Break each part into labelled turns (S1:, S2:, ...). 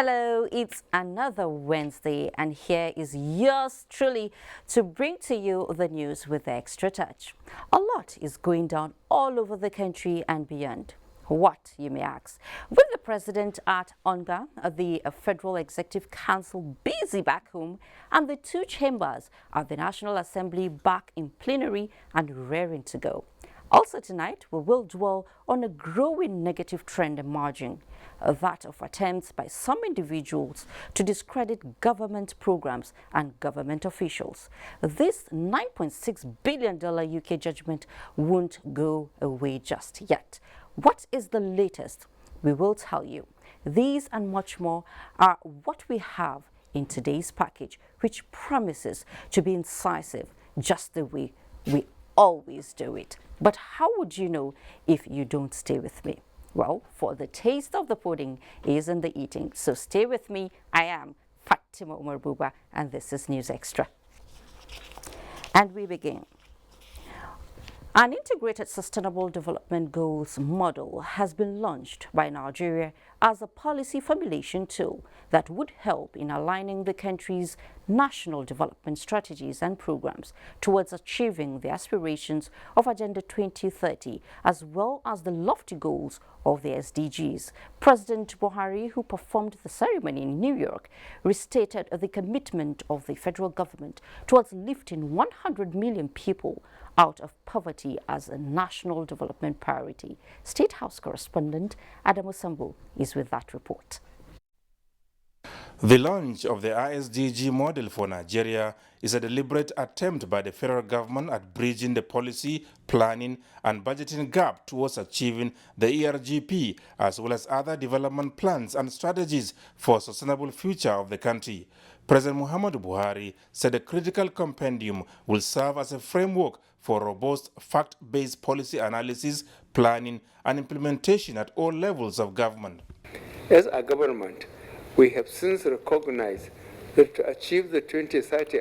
S1: Hello, it's another Wednesday, and here is yours truly to bring to you the news with the extra touch. A lot is going down all over the country and beyond. What, you may ask? With the president at Onga, the Federal Executive Council busy back home, and the two chambers of the National Assembly back in plenary and raring to go. Also tonight, we will dwell on a growing negative trend emerging, that of attempts by some individuals to discredit government programs and government officials. This $9.6 billion UK judgment won't go away just yet. What is the latest? We will tell you. These and much more are what we have in today's package, which promises to be incisive just the way we always do it. But how would you know if you don't stay with me? Well, for the taste of the pudding is in the eating. So stay with me. I am Fatima Umar Buba, and this is News Extra. And we begin. An integrated sustainable development goals model has been launched by Nigeria as a policy formulation tool that would help in aligning the country's national development strategies and programs towards achieving the aspirations of Agenda 2030 as well as the lofty goals of the SDGs. President Buhari, who performed the ceremony in New York, restated the commitment of the federal government towards lifting 100 million people out of poverty as a national development priority. State House correspondent Adam Osambo is with that report.
S2: The launch of the ISDG model for Nigeria is a deliberate attempt by the federal government at bridging the policy, planning and budgeting gap towards achieving the ERGP as well as other development plans and strategies for a sustainable future of the country. President Muhammadu Buhari said a critical compendium will serve as a framework for robust fact-based policy analysis, planning and implementation at all levels of government.
S3: As a government, we have since recognized that to achieve the 2030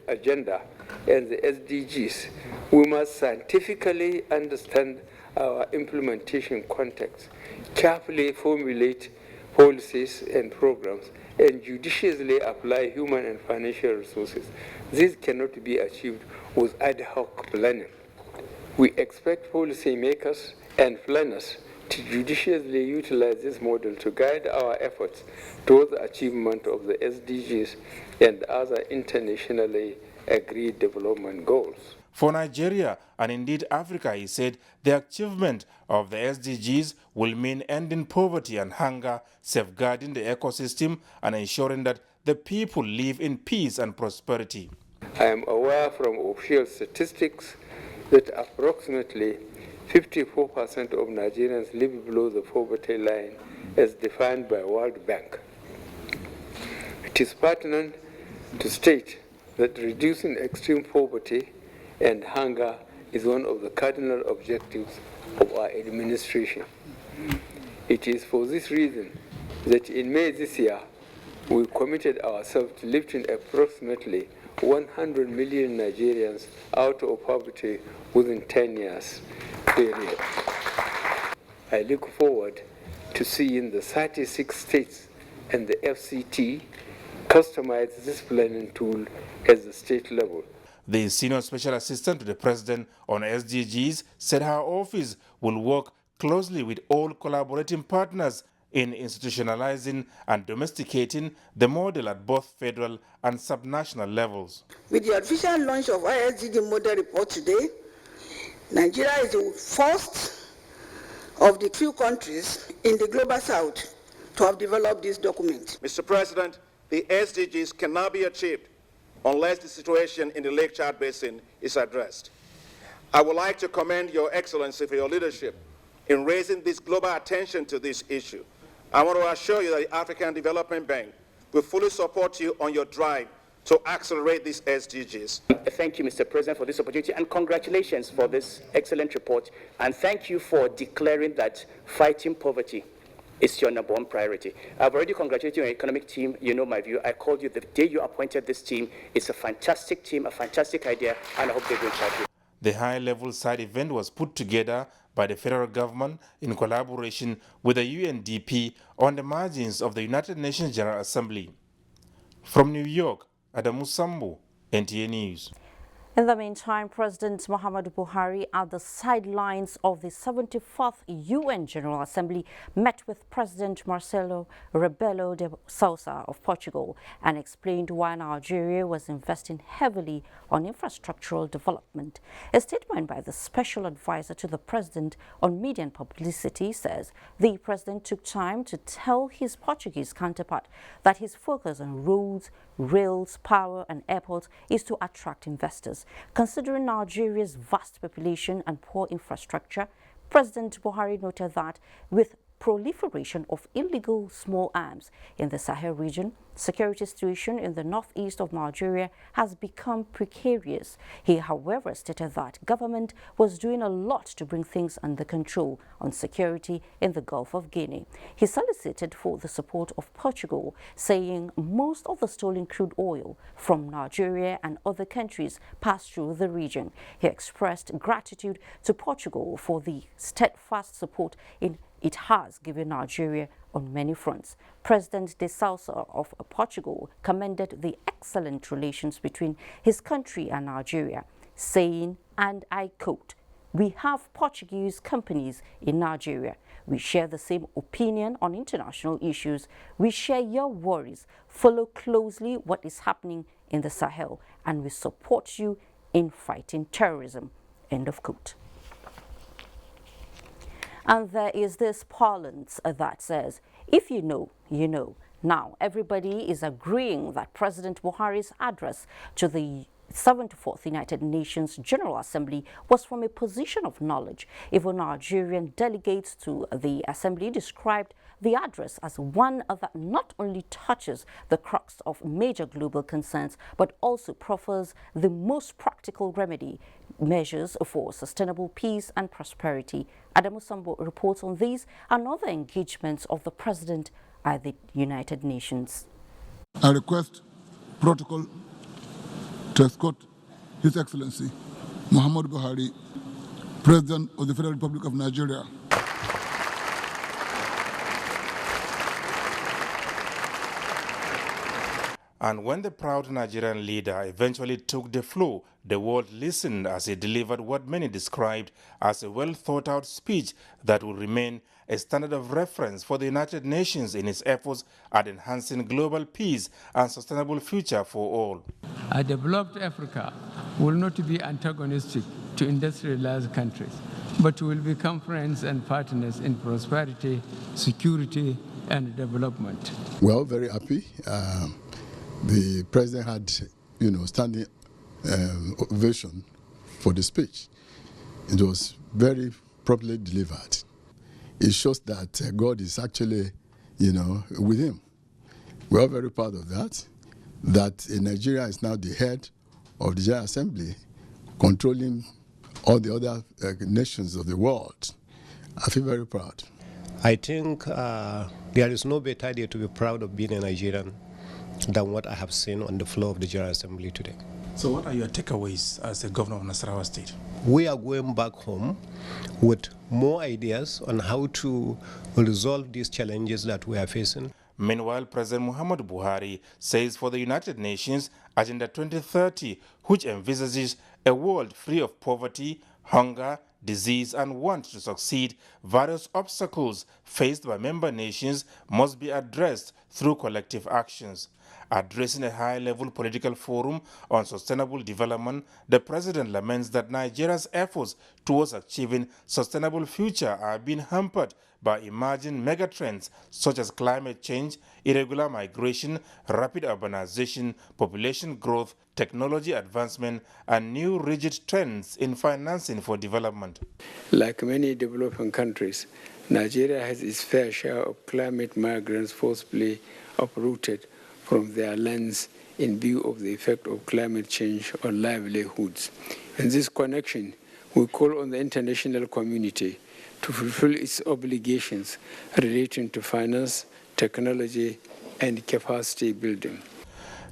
S3: agenda and the SDGs, we must scientifically understand our implementation context, carefully formulate policies and programs, and judiciously apply human and financial resources. This cannot be achieved with ad hoc planning. We expect policymakers and planners to judiciously utilize this model to guide our efforts towards the achievement of the SDGs and other internationally agreed development goals.
S2: For Nigeria and indeed Africa, he said, the achievement of the SDGs will mean ending poverty and hunger, safeguarding the ecosystem and ensuring that the people live in peace and prosperity.
S3: I am aware from official statistics that approximately 54% of Nigerians live below the poverty line as defined by World Bank. It is pertinent to state that reducing extreme poverty and hunger is one of the cardinal objectives of our administration. It is for this reason that in May this year, we committed ourselves to lifting approximately 100 million Nigerians out of poverty within 10 years period. I look forward to seeing the 36 states and the FCT customize this planning tool at the state level.
S2: The senior special assistant to the president on SDGs said her office will work closely with all collaborating partners in institutionalizing and domesticating the model at both federal and subnational levels.
S4: With the official launch of ISDG model report today, Nigeria is the first of the few countries in the global south to have developed this document.
S5: Mr. President, the SDGs cannot be achieved unless the situation in the Lake Chad Basin is addressed. I would like to commend Your Excellency for your leadership in raising this global attention to this issue. I want to assure you that the African Development Bank will fully support you on your drive to accelerate these SDGs.
S6: Thank you, Mr. President, for this opportunity, and congratulations for this excellent report. And thank you for declaring that fighting poverty is your number one priority. I've already congratulated your economic team. You know my view. I called you the day you appointed this team. It's a fantastic team, a fantastic idea, and I hope they will help you.
S2: The high-level side event was put together by the federal government in collaboration with the UNDP on the margins of the United Nations General Assembly. From New York, Adamu Sambu, NTA News.
S1: In the meantime, President Muhammadu Buhari, at the sidelines of the 74th UN General Assembly, met with President Marcelo Rebelo de Sousa of Portugal and explained why Nigeria was investing heavily on infrastructural development. A statement by the special advisor to the president on media and publicity says the president took time to tell his Portuguese counterpart that his focus on roads, rails, power and airports is to attract investors. Considering Nigeria's vast population and poor infrastructure, President Buhari noted that with proliferation of illegal small arms in the Sahel region, security situation in the northeast of Nigeria has become precarious. He, however, stated that government was doing a lot to bring things under control on security in the Gulf of Guinea. He solicited for the support of Portugal, saying most of the stolen crude oil from Nigeria and other countries passed through the region. He expressed gratitude to Portugal for the steadfast support it has given Nigeria on many fronts. President de Sousa of Portugal commended the excellent relations between his country and Nigeria, saying, and I quote, "We have Portuguese companies in Nigeria. We share the same opinion on international issues. We share your worries, follow closely what is happening in the Sahel, and we support you in fighting terrorism." End of quote. And there is this parlance that says, if you know, you know. Now, everybody is agreeing that President Buhari's address to the 74th United Nations General Assembly was from a position of knowledge. Even Nigerian delegates to the Assembly described the address as one that not only touches the crux of major global concerns, but also proffers the most practical remedy measures for sustainable peace and prosperity. Adamu Sambo reports on these and other engagements of the President at the United Nations.
S7: I request protocol to escort His Excellency Muhammadu Buhari, President of the Federal Republic of Nigeria.
S2: And when the proud Nigerian leader eventually took the floor, the world listened as he delivered what many described as a well-thought-out speech that will remain a standard of reference for the United Nations in its efforts at enhancing global peace and sustainable future for all.
S8: A developed Africa will not be antagonistic to industrialized countries, but will become friends and partners in prosperity, security, and development.
S9: Well, very happy. The president had, standing ovation for the speech. It was very properly delivered. It shows that God is actually, with him. We are very proud of that. That Nigeria is now the head of the General Assembly, controlling all the other nations of the world. I feel very proud.
S10: I think there is no better idea to be proud of being a Nigerian than what I have seen on the floor of the General Assembly today.
S2: So what are your takeaways as the governor of Nasarawa State?
S10: We are going back home with more ideas on how to resolve these challenges that we are facing.
S2: Meanwhile, President Muhammadu Buhari says for the United Nations, Agenda 2030, which envisages a world free of poverty, hunger, disease and want to succeed, various obstacles faced by member nations must be addressed through collective actions. Addressing a high-level political forum on sustainable development, the president laments that Nigeria's efforts towards achieving sustainable future are being hampered by emerging megatrends such as climate change, irregular migration, rapid urbanization, population growth, technology advancement, and new rigid trends in financing for development.
S3: Like many developing countries, Nigeria has its fair share of climate migrants forcibly uprooted from their lands in view of the effect of climate change on livelihoods. In this connection, we call on the international community to fulfill its obligations relating to finance, technology, and capacity building.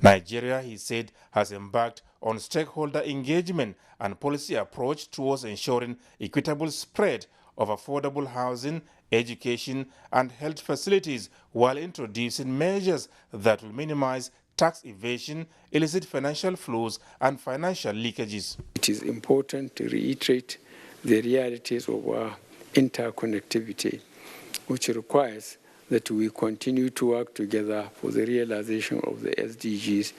S2: Nigeria, he said, has embarked on stakeholder engagement and policy approach towards ensuring equitable spread of affordable housing, education, and health facilities while introducing measures that will minimize tax evasion, illicit financial flows, and financial leakages.
S3: It is important to reiterate the realities of our interconnectivity, which requires that we continue to work together for the realization of the SDGs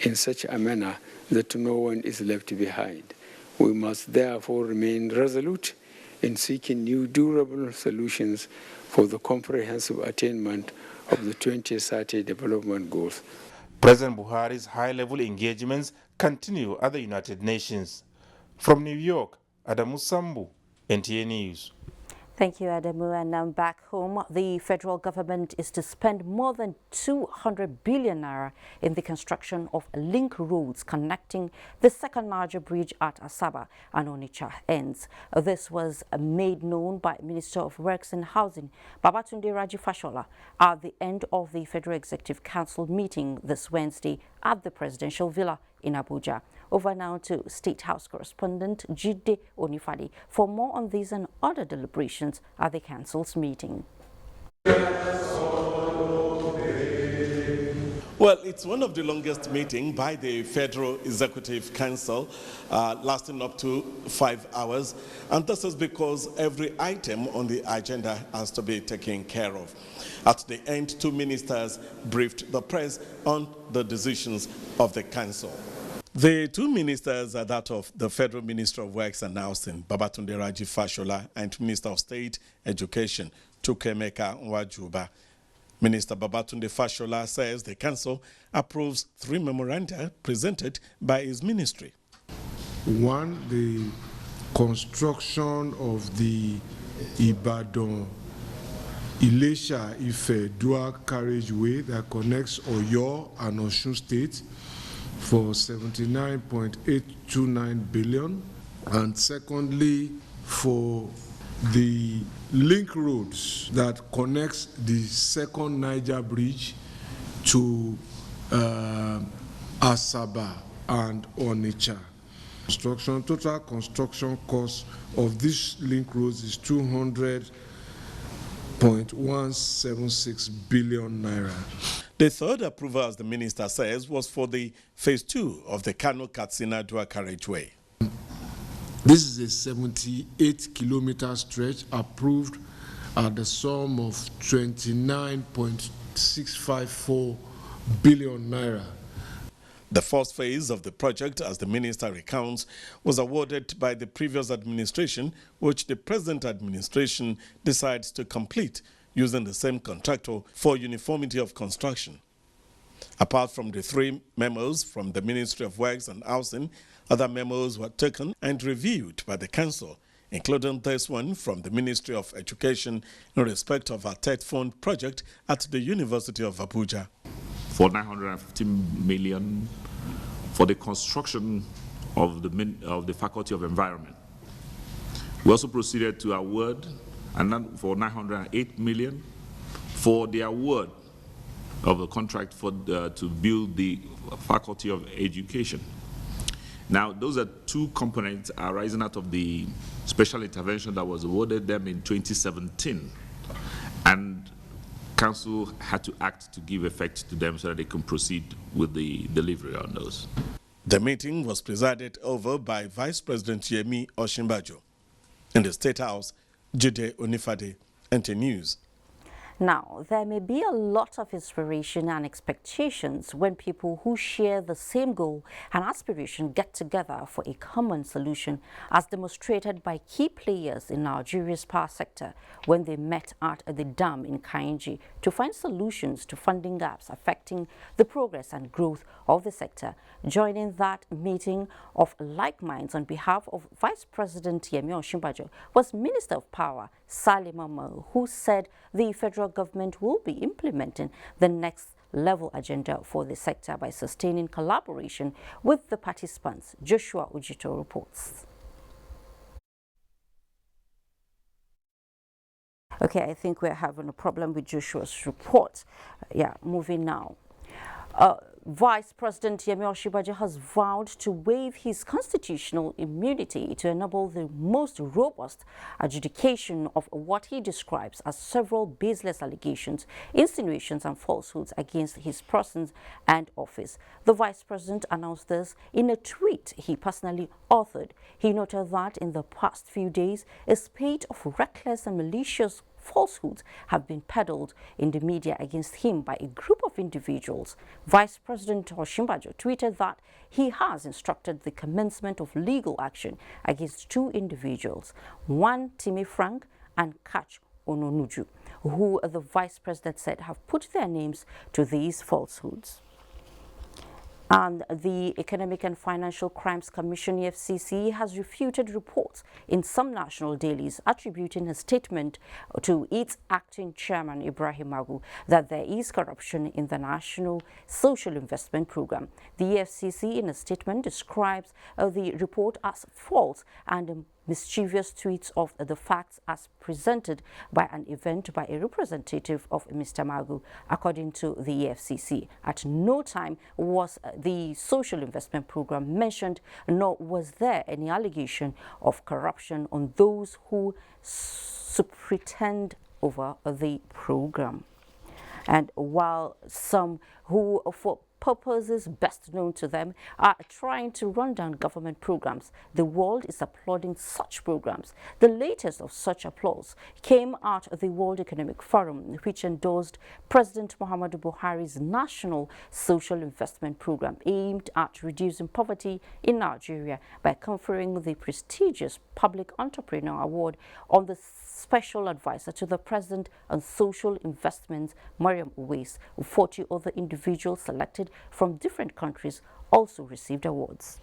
S3: in such a manner that no one is left behind. We must therefore remain resolute in seeking new durable solutions for the comprehensive attainment of the 2030 development goals.
S2: President Buhari's high-level engagements continue at the United Nations. From New York, Adamu Sambu, NTA News.
S1: Thank you, Adamu. And now back home, the federal government is to spend more than 200 billion naira in the construction of link roads connecting the second larger bridge at Asaba and Onitsha ends. This was made known by Minister of Works and Housing, Babatunde Raji Fashola, at the end of the Federal Executive Council meeting this Wednesday at the Presidential Villa in Abuja. Over now to State House correspondent Jide Onifade for more on these and other deliberations at the Council's meeting.
S11: Well, it's one of the longest meetings by the Federal Executive Council, lasting up to 5 hours. And this is because every item on the agenda has to be taken care of. At the end, 2 ministers briefed the press on the decisions of the Council. The 2 ministers are that of the Federal Minister of Works and Housing, Babatunde Raji Fashola, and Minister of State Education, Chukwuemeka Nwajuba. Minister Babatunde Fashola says the Council approves 3 memoranda presented by his ministry.
S12: 1, the construction of the Ibadan Ilesha Ife dual carriageway that connects Oyo and Osun State for 79.829 billion, and secondly for the link roads that connects the second Niger bridge to Asaba and Onitsha. Total construction cost of these link roads is 200.176 billion naira.
S11: The third approval, as the minister says, was for the phase 2 of the Kano-Katsina dual carriageway.
S12: This is a 78-kilometer stretch approved at the sum of 29.654 billion naira.
S11: The first phase of the project, as the minister recounts, was awarded by the previous administration, which the present administration decides to complete using the same contractor for uniformity of construction. Apart from the 3 memos from the Ministry of Works and Housing, other memos were taken and reviewed by the Council, including this one from the Ministry of Education in respect of a TED Fund project at the University of Abuja.
S13: For 950 million for the construction of the Faculty of Environment. We also proceeded to award for 908 million for the award of the contract for to build the Faculty of Education. Now, those are 2 components arising out of the special intervention that was awarded them in 2017, and Council had to act to give effect to them so that they can proceed with the delivery on those.
S11: The meeting was presided over by Vice President Yemi Osinbajo. In the State House, Jide Onifade, NTA News.
S1: Now, there may be a lot of inspiration and expectations when people who share the same goal and aspiration get together for a common solution, as demonstrated by key players in Nigeria's power sector when they met at the dam in Kainji to find solutions to funding gaps affecting the progress and growth of the sector. Joining that meeting of like minds on behalf of Vice President Yemi Osinbajo was Minister of Power Salim Momo, who said the federal government will be implementing the next level agenda for the sector by sustaining collaboration with the participants. Joshua Ujito reports. Okay, I think we're having a problem with Joshua's report. Yeah, moving now. Vice President Yemi Osinbajo has vowed to waive his constitutional immunity to enable the most robust adjudication of what he describes as several baseless allegations, insinuations and falsehoods against his persons and office. The Vice President announced this in a tweet he personally authored. He noted that in the past few days, a spate of reckless and malicious falsehoods have been peddled in the media against him by a group of individuals. Vice President Osinbajo tweeted that he has instructed the commencement of legal action against two individuals, one Timi Frank and Kach Ononuju, who the Vice President said have put their names to these falsehoods. And the Economic and Financial Crimes Commission, EFCC, has refuted reports in some national dailies attributing a statement to its acting chairman, Ibrahim Magu, that there is corruption in the National Social Investment Program. The EFCC, in a statement, describes the report as false and mischievous tweets of the facts as presented by an event by a representative of Mr. Magu, according to the EFCC. At no time was the social investment program mentioned, nor was there any allegation of corruption on those who pretend over the program. And while some who, for purposes best known to them, are trying to run down government programs, the world is applauding such programs. The latest of such applause came at the World Economic Forum, which endorsed President Muhammadu Buhari's National Social Investment Program aimed at reducing poverty in Nigeria by conferring the prestigious Public Entrepreneur Award on the Special Advisor to the President on Social Investments, Mariam Uwais. 40 other individuals selected from different countries also received awards.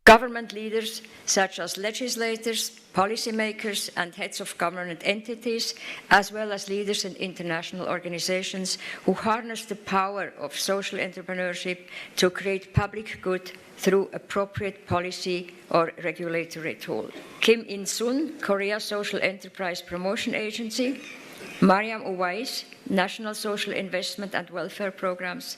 S14: Government leaders, such as legislators, policymakers, and heads of government entities, as well as leaders in international organizations who harness the power of social entrepreneurship to create public good through appropriate policy or regulatory tool. Kim In-sun, Korea Social Enterprise Promotion Agency, Mariam Uwais, National Social Investment and Welfare Programs.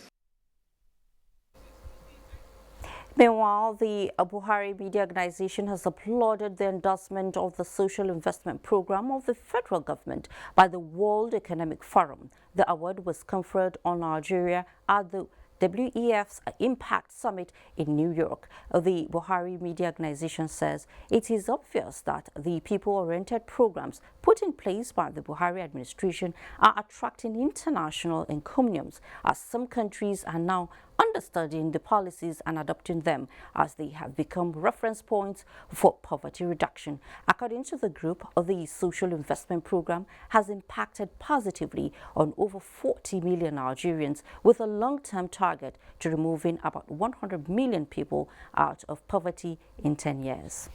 S1: Meanwhile, the Buhari Media Organization has applauded the endorsement of the Social Investment Program of the federal government by the World Economic Forum. The award was conferred on Nigeria at the WEF's Impact Summit in New York. The Buhari Media Organization says it is obvious that the people-oriented programs put in place by the Buhari administration are attracting international encomiums, as some countries are now understudying the policies and adopting them as they have become reference points for poverty reduction. According to the group, the Social Investment Program has impacted positively on over 40 million Nigerians, with a long-term target to removing about 100 million people out of poverty in 10 years.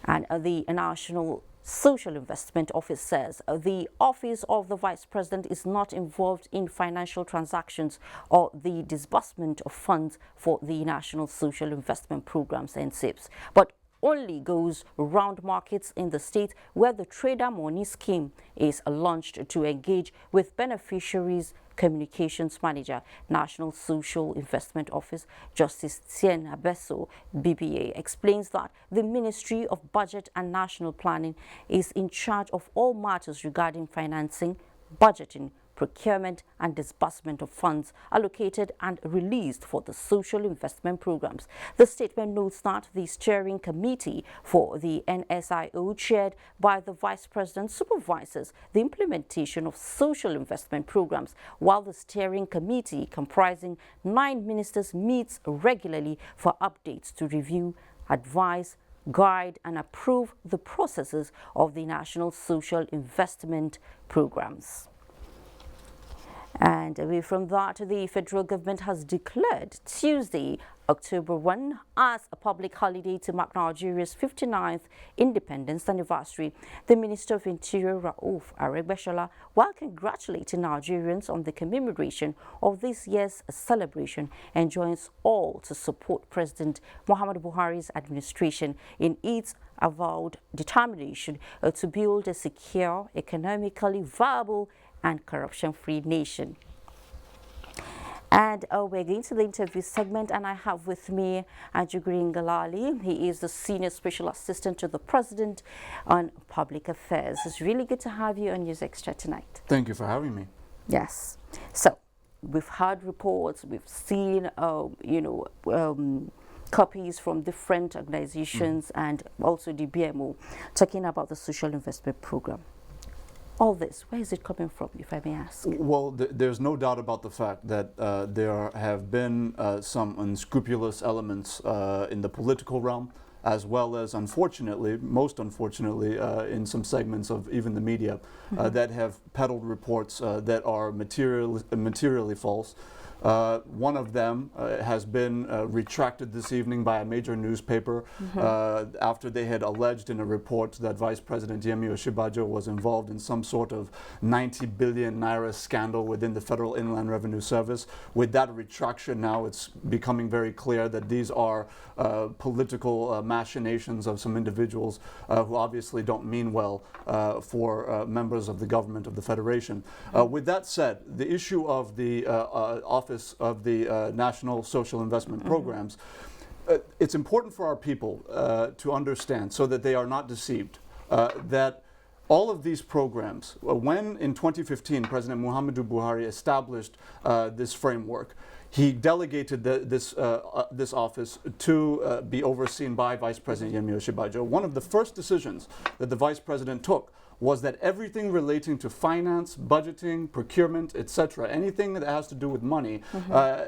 S1: And the National Social Investment Office says the Office of the Vice President is not involved in financial transactions or the disbursement of funds for the National Social Investment Programs and SEPT, but only goes round markets in the state where the Trader Money Scheme is launched to engage with beneficiaries. Communications Manager, National Social Investment Office, Justice Tien Abeso, BBA, explains that the Ministry of Budget and National Planning is in charge of all matters regarding financing, budgeting, procurement and disbursement of funds allocated and released for the social investment programs. The statement notes that the steering committee for the NSIO, chaired by the Vice President, supervises the implementation of social investment programs, while the steering committee, comprising 9 ministers, meets regularly for updates to review, advise, guide and approve the processes of the national social investment programs. And away from that, the federal government has declared Tuesday, October 1, as a public holiday to mark Nigeria's 59th independence anniversary. The Minister of Interior, Rauf Aregbesola, while congratulating Nigerians on the commemoration of this year's celebration, enjoins all to support President Muhammadu Buhari's administration in its avowed determination to build a secure, economically viable and corruption-free nation. And we're going to the interview segment, and I have with me Ajugri Ngalale. He is the Senior Special Assistant to the President on Public Affairs. It's really good to have you on News Extra tonight.
S15: Thank you for having me.
S1: Yes. So, we've heard reports, we've seen, copies from different organizations and also the BMO talking about the social investment program. All this, where is it coming from, if I may ask?
S15: Well, there's no doubt about the fact that there have been some unscrupulous elements in the political realm, as well as, unfortunately, most unfortunately, in some segments of even the media, that have peddled reports that are materially false. One of them has been retracted this evening by a major newspaper after they had alleged in a report that Vice President Yemi Osinbajo was involved in some sort of 90 billion naira scandal within the Federal Inland Revenue Service. With that retraction now, it's becoming very clear that these are political machinations of some individuals who obviously don't mean well for members of the government of the Federation. With that said, the issue of the Office of the National Social Investment Programs, it's important for our people to understand, so that they are not deceived, that all of these programs, when in 2015 President Muhammadu Buhari established this framework, he delegated this office to be overseen by Vice President Yemi Osinbajo. One of the first decisions that the Vice President took was that everything relating to finance, budgeting, procurement, etc., anything that has to do with money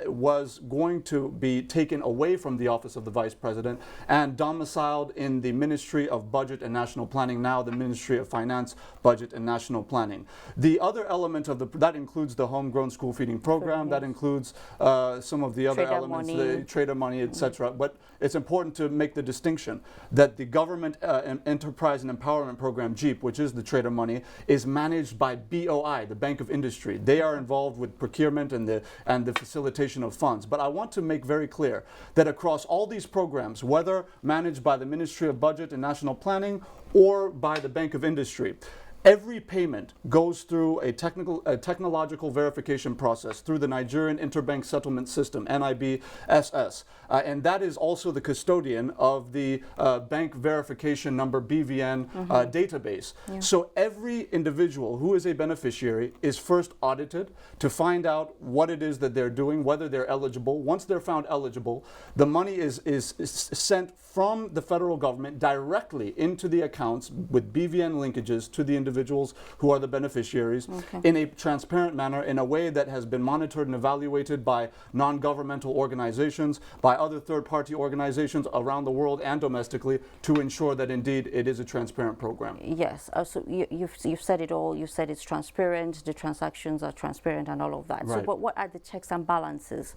S15: was going to be taken away from the Office of the Vice President and domiciled in the Ministry of Budget and National Planning, now the Ministry of Finance, Budget and National Planning. The other element of that includes the homegrown school feeding program, that includes some of the other elements, the trader money, etc. But it's important to make the distinction that the Government Enterprise and Empowerment Program, GEEP, which is the trader money, is managed by BOI, the Bank of Industry. They are involved with procurement and the facilitation of funds. But I want to make very clear that across all these programs, whether managed by the Ministry of Budget and National Planning or by the Bank of Industry, every payment goes through a technological verification process through the Nigerian Interbank Settlement System, NIBSS. And that is also the custodian of the Bank Verification Number, BVN, database. Yeah. So every individual who is a beneficiary is first audited to find out what it is that they're doing, whether they're eligible. Once they're found eligible, the money is sent from the federal government directly into the accounts with BVN linkages to the individuals who are the beneficiaries in a transparent manner, in a way that has been monitored and evaluated by non-governmental organizations, by other third-party organizations around the world and domestically, to ensure that indeed it is a transparent program.
S1: Yes, so you've said it all. You said it's transparent, the transactions are transparent and all of that. Right. So but what are the checks and balances?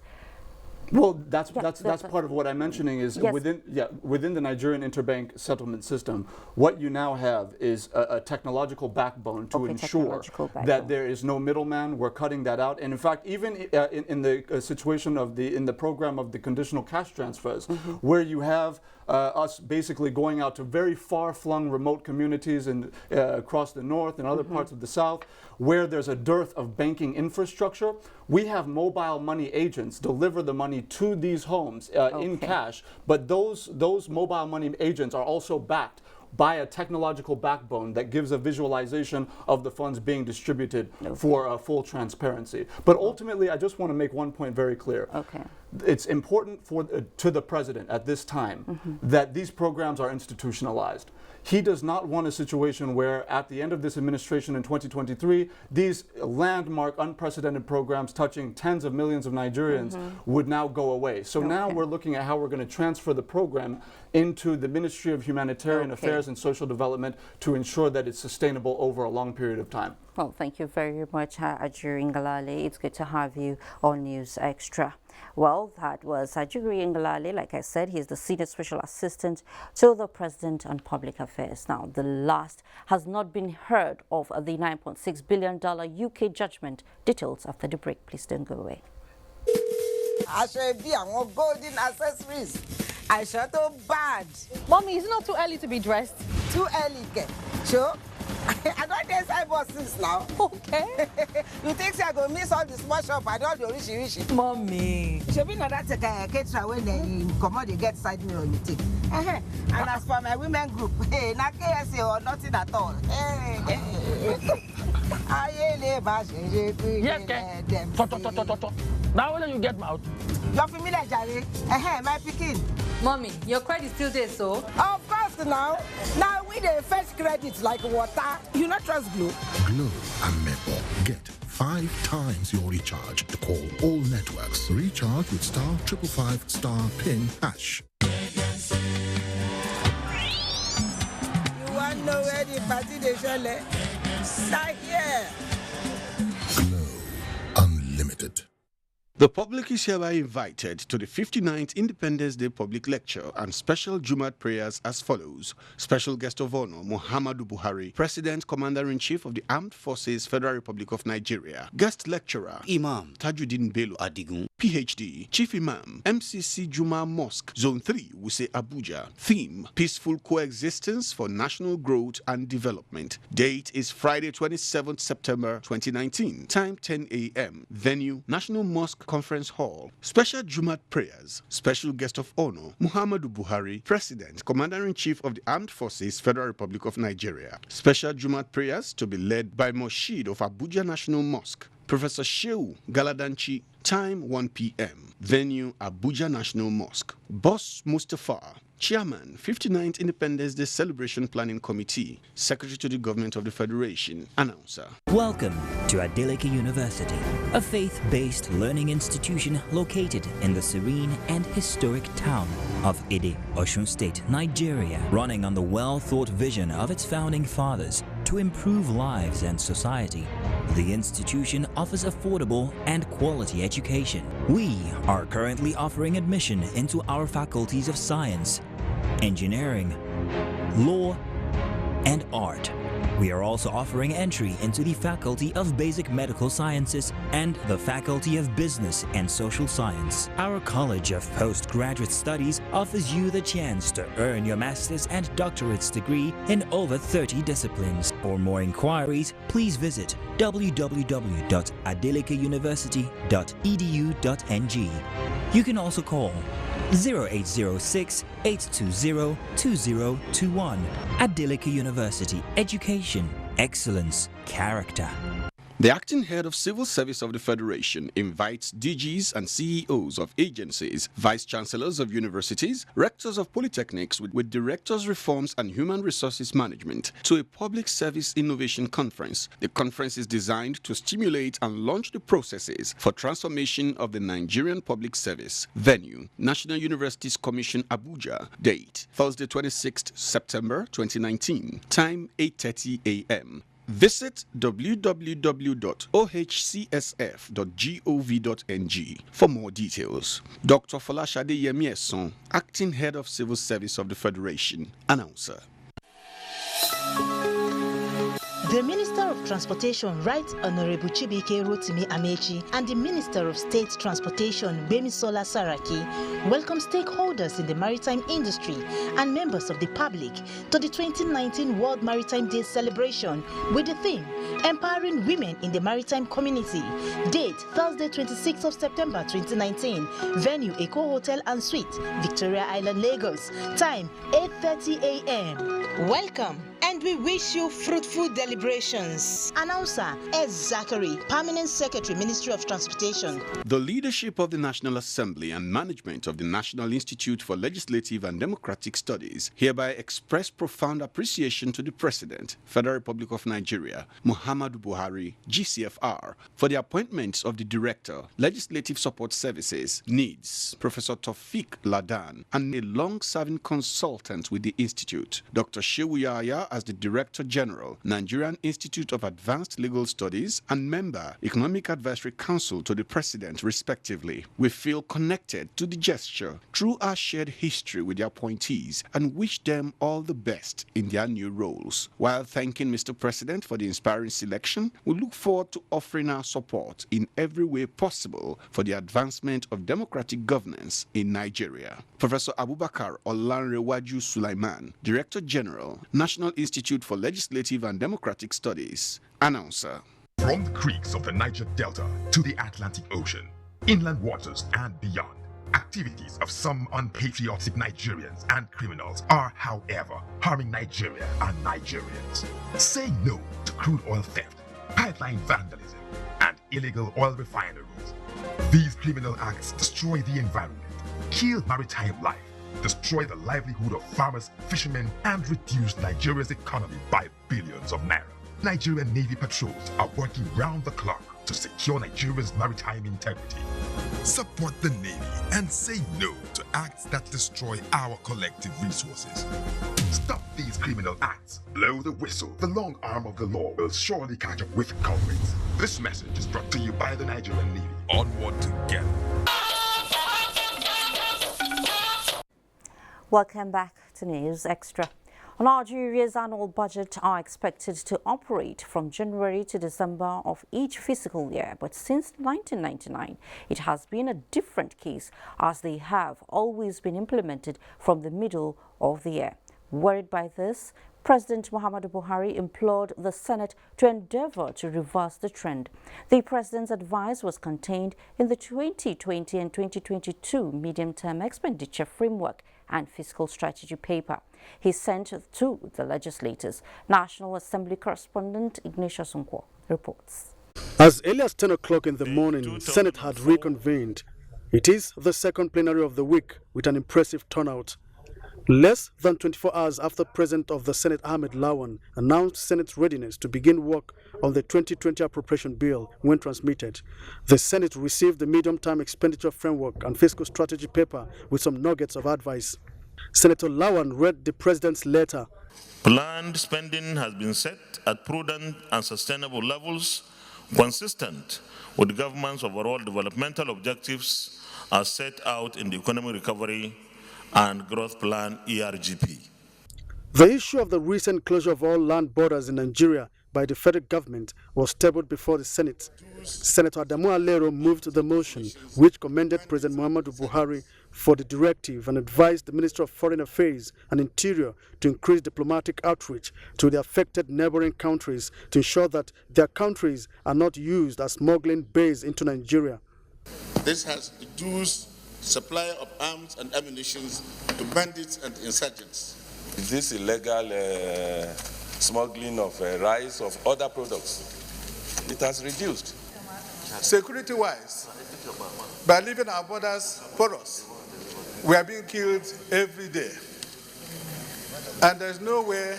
S15: Well, that's part of what I'm mentioning is within the Nigerian Interbank Settlement System, what you now have is a technological backbone to ensure that there is no middleman. We're cutting that out, and in fact, even in the situation of in the program of the conditional cash transfers, where you have us basically going out to very far-flung remote communities across the north and other parts of the south, where there's a dearth of banking infrastructure, we have mobile money agents deliver the money to these homes in cash, but those mobile money agents are also backed by a technological backbone that gives a visualization of the funds being distributed for full transparency. But ultimately, I just want to make one point very clear. It's important to the president at this time that these programs are institutionalized. He does not want a situation where at the end of this administration in 2023, these landmark unprecedented programs touching tens of millions of Nigerians would now go away. So now we're looking at how we're going to transfer the program into the Ministry of Humanitarian Affairs and Social Development to ensure that it's sustainable over a long period of time.
S1: Well, thank you very much, Ajugri Ngalale. It's good to have you on News Extra. Well, that was Ajugri Ngalale. Like I said, he's the Senior Special Assistant to the President on Public Affairs. Now, the last has not been heard of the $9.6 billion UK judgment. Details after the break. Please don't go away.
S16: I should be on golden accessories. I should bad.
S17: Mommy, it's not too early to be dressed.
S16: Too early, sure. I don't get side buses now.
S17: Okay.
S16: You think say I go miss all the small shop and all the rishi?
S17: Mommy.
S16: Shebi na that take a caterer when they come out, they get side mirror you take. And as for my women group, hey, na KSA or nothing at all. Hey.
S18: Yes, now when you get out.
S16: You're familiar, Jerry. My picking.
S17: Mommy, your credit still there, so?
S16: Of course now. Now we the first credits like water. You not trust Glow.
S19: Glow and Maple. Get 5 times your recharge to call all networks. Recharge with *555*PIN#.
S16: You want to know where the party they shall let? Not here.
S19: Glow Unlimited.
S20: The public is hereby invited to the 59th Independence Day public lecture and special Jumat prayers as follows. Special guest of honor, Muhammadu Buhari, President, Commander-in-Chief of the Armed Forces, Federal Republic of Nigeria. Guest lecturer, Imam Tajuddin Bello Adigun, PhD, Chief Imam, MCC Juma Mosque, Zone 3, Wuse Abuja. Theme, Peaceful Coexistence for National Growth and Development. Date is Friday, 27th September 2019. Time 10 a.m. Venue, National Mosque Conference Hall. Special Jumat prayers. Special guest of honor, Muhammadu Buhari, President, Commander-in-Chief of the Armed Forces, Federal Republic of Nigeria. Special Jumat prayers to be led by Moshid of Abuja National Mosque, Professor Shehu Galadanchi. Time 1 p.m. Venue, Abuja National Mosque. Boss Mustafa, Chairman, 59th Independence Day Celebration Planning Committee, Secretary to the Government of the Federation, Announcer.
S21: Welcome to Adeleke University, a faith-based learning institution located in the serene and historic town of Ede, Osun State, Nigeria, running on the well-thought vision of its founding fathers to improve lives and society. The institution offers affordable and quality education. We are currently offering admission into our faculties of science, engineering, law, and art. We are also offering entry into the Faculty of Basic Medical Sciences and the Faculty of Business and Social Science. Our College of Postgraduate Studies offers you the chance to earn your master's and doctorate's degree in over 30 disciplines. For more inquiries, please visit www.adelikeuniversity.edu.ng. You can also call 0806-820-2021. Adeleke University. Education, excellence, character.
S20: The acting head of Civil Service of the Federation invites DGs and CEOs of agencies, vice chancellors of universities, rectors of polytechnics with directors reforms and human resources management to a public service innovation conference. The conference is designed to stimulate and launch the processes for transformation of the Nigerian public service. Venue, National Universities Commission, Abuja. Date, Thursday 26th September 2019. Time, 8:30 a.m. Visit www.ohcsf.gov.ng for more details. Dr. Folashade Yemieson, Acting Head of Civil Service of the Federation, Announcer.
S22: The Minister of Transportation, Right Honorable Chibike Rotimi Amechi, and the Minister of State Transportation, Gbemisola Saraki, welcome stakeholders in the maritime industry and members of the public to the 2019 World Maritime Day celebration with the theme, Empowering Women in the Maritime Community. Date, Thursday, 26th of September 2019. Venue, Eco Hotel and Suite, Victoria Island, Lagos. Time, 8:30 a.m. Welcome, and we wish you fruitful deliberations. Announcer S. Zachary, Permanent Secretary, Ministry of Transportation.
S20: The leadership of the National Assembly and management of the National Institute for Legislative and Democratic Studies hereby express profound appreciation to the President, Federal Republic of Nigeria, Muhammadu Buhari, GCFR, for the appointments of the Director, Legislative Support Services, NEEDS, Professor Taufik Ladan, and a long-serving consultant with the Institute, Dr. Shehu Yahya, as the Director General, Nigerian Institute of Advanced Legal Studies, and member, Economic Advisory Council to the President, respectively. We feel connected to the gesture through our shared history with the appointees and wish them all the best in their new roles. While thanking Mr. President for the inspiring selection, we look forward to offering our support in every way possible for the advancement of democratic governance in Nigeria. Professor Abubakar Olanrewaju Sulaiman, Director General, National Institute Institute for Legislative and Democratic Studies. Announcer.
S4: From the creeks of the Niger Delta to the Atlantic Ocean, inland waters and beyond, activities of some unpatriotic Nigerians and criminals are, however, harming Nigeria and Nigerians. Say no to crude oil theft, pipeline vandalism, and illegal oil refineries. These criminal acts destroy the environment, kill maritime life, destroy the livelihood of farmers, fishermen, and reduce Nigeria's economy by billions of naira. Nigerian Navy patrols are working round the clock to secure Nigeria's maritime integrity. Support the Navy and say no to acts that destroy our collective resources. Stop these criminal acts. Blow the whistle. The long arm of the law will surely catch up with culprits. This message is brought to you by the Nigerian Navy. Onward together.
S1: Welcome back to News Extra. Nigeria's annual budget are expected to operate from January to December of each fiscal year, but since 1999, it has been a different case as they have always been implemented from the middle of the year. Worried by this, President Muhammadu Buhari implored the Senate to endeavor to reverse the trend. The president's advice was contained in the 2020 and 2022 medium-term expenditure framework and fiscal strategy paper he sent to the legislators. National Assembly correspondent Ignatius Nkwo reports.
S5: As early as 10 o'clock in the morning, Senate had reconvened. It is the second plenary of the week with an impressive turnout. Less than 24 hours after President of the Senate Ahmed Lawan announced Senate's readiness to begin work on the 2020 appropriation bill when transmitted, the Senate received the medium-term expenditure framework and fiscal strategy paper with some nuggets of advice. Senator Lawan read the President's letter.
S23: Planned spending has been set at prudent and sustainable levels, consistent with the government's overall developmental objectives as set out in the Economic Recovery and Growth Plan ERGP.
S5: The issue of the recent closure of all land borders in Nigeria by the federal government was tabled before the Senate. Senator Adamu Alero moved the motion, which commended President Muhammadu Buhari for the directive and advised the Minister of Foreign Affairs and Interior to increase diplomatic outreach to the affected neighboring countries to ensure that their countries are not used as smuggling base into Nigeria.
S24: This has reduced supply of arms and ammunition to bandits and insurgents.
S25: Is this illegal smuggling of rice, of other products? It has reduced.
S26: Security-wise, by leaving our borders porous, we are being killed every day. And there's no way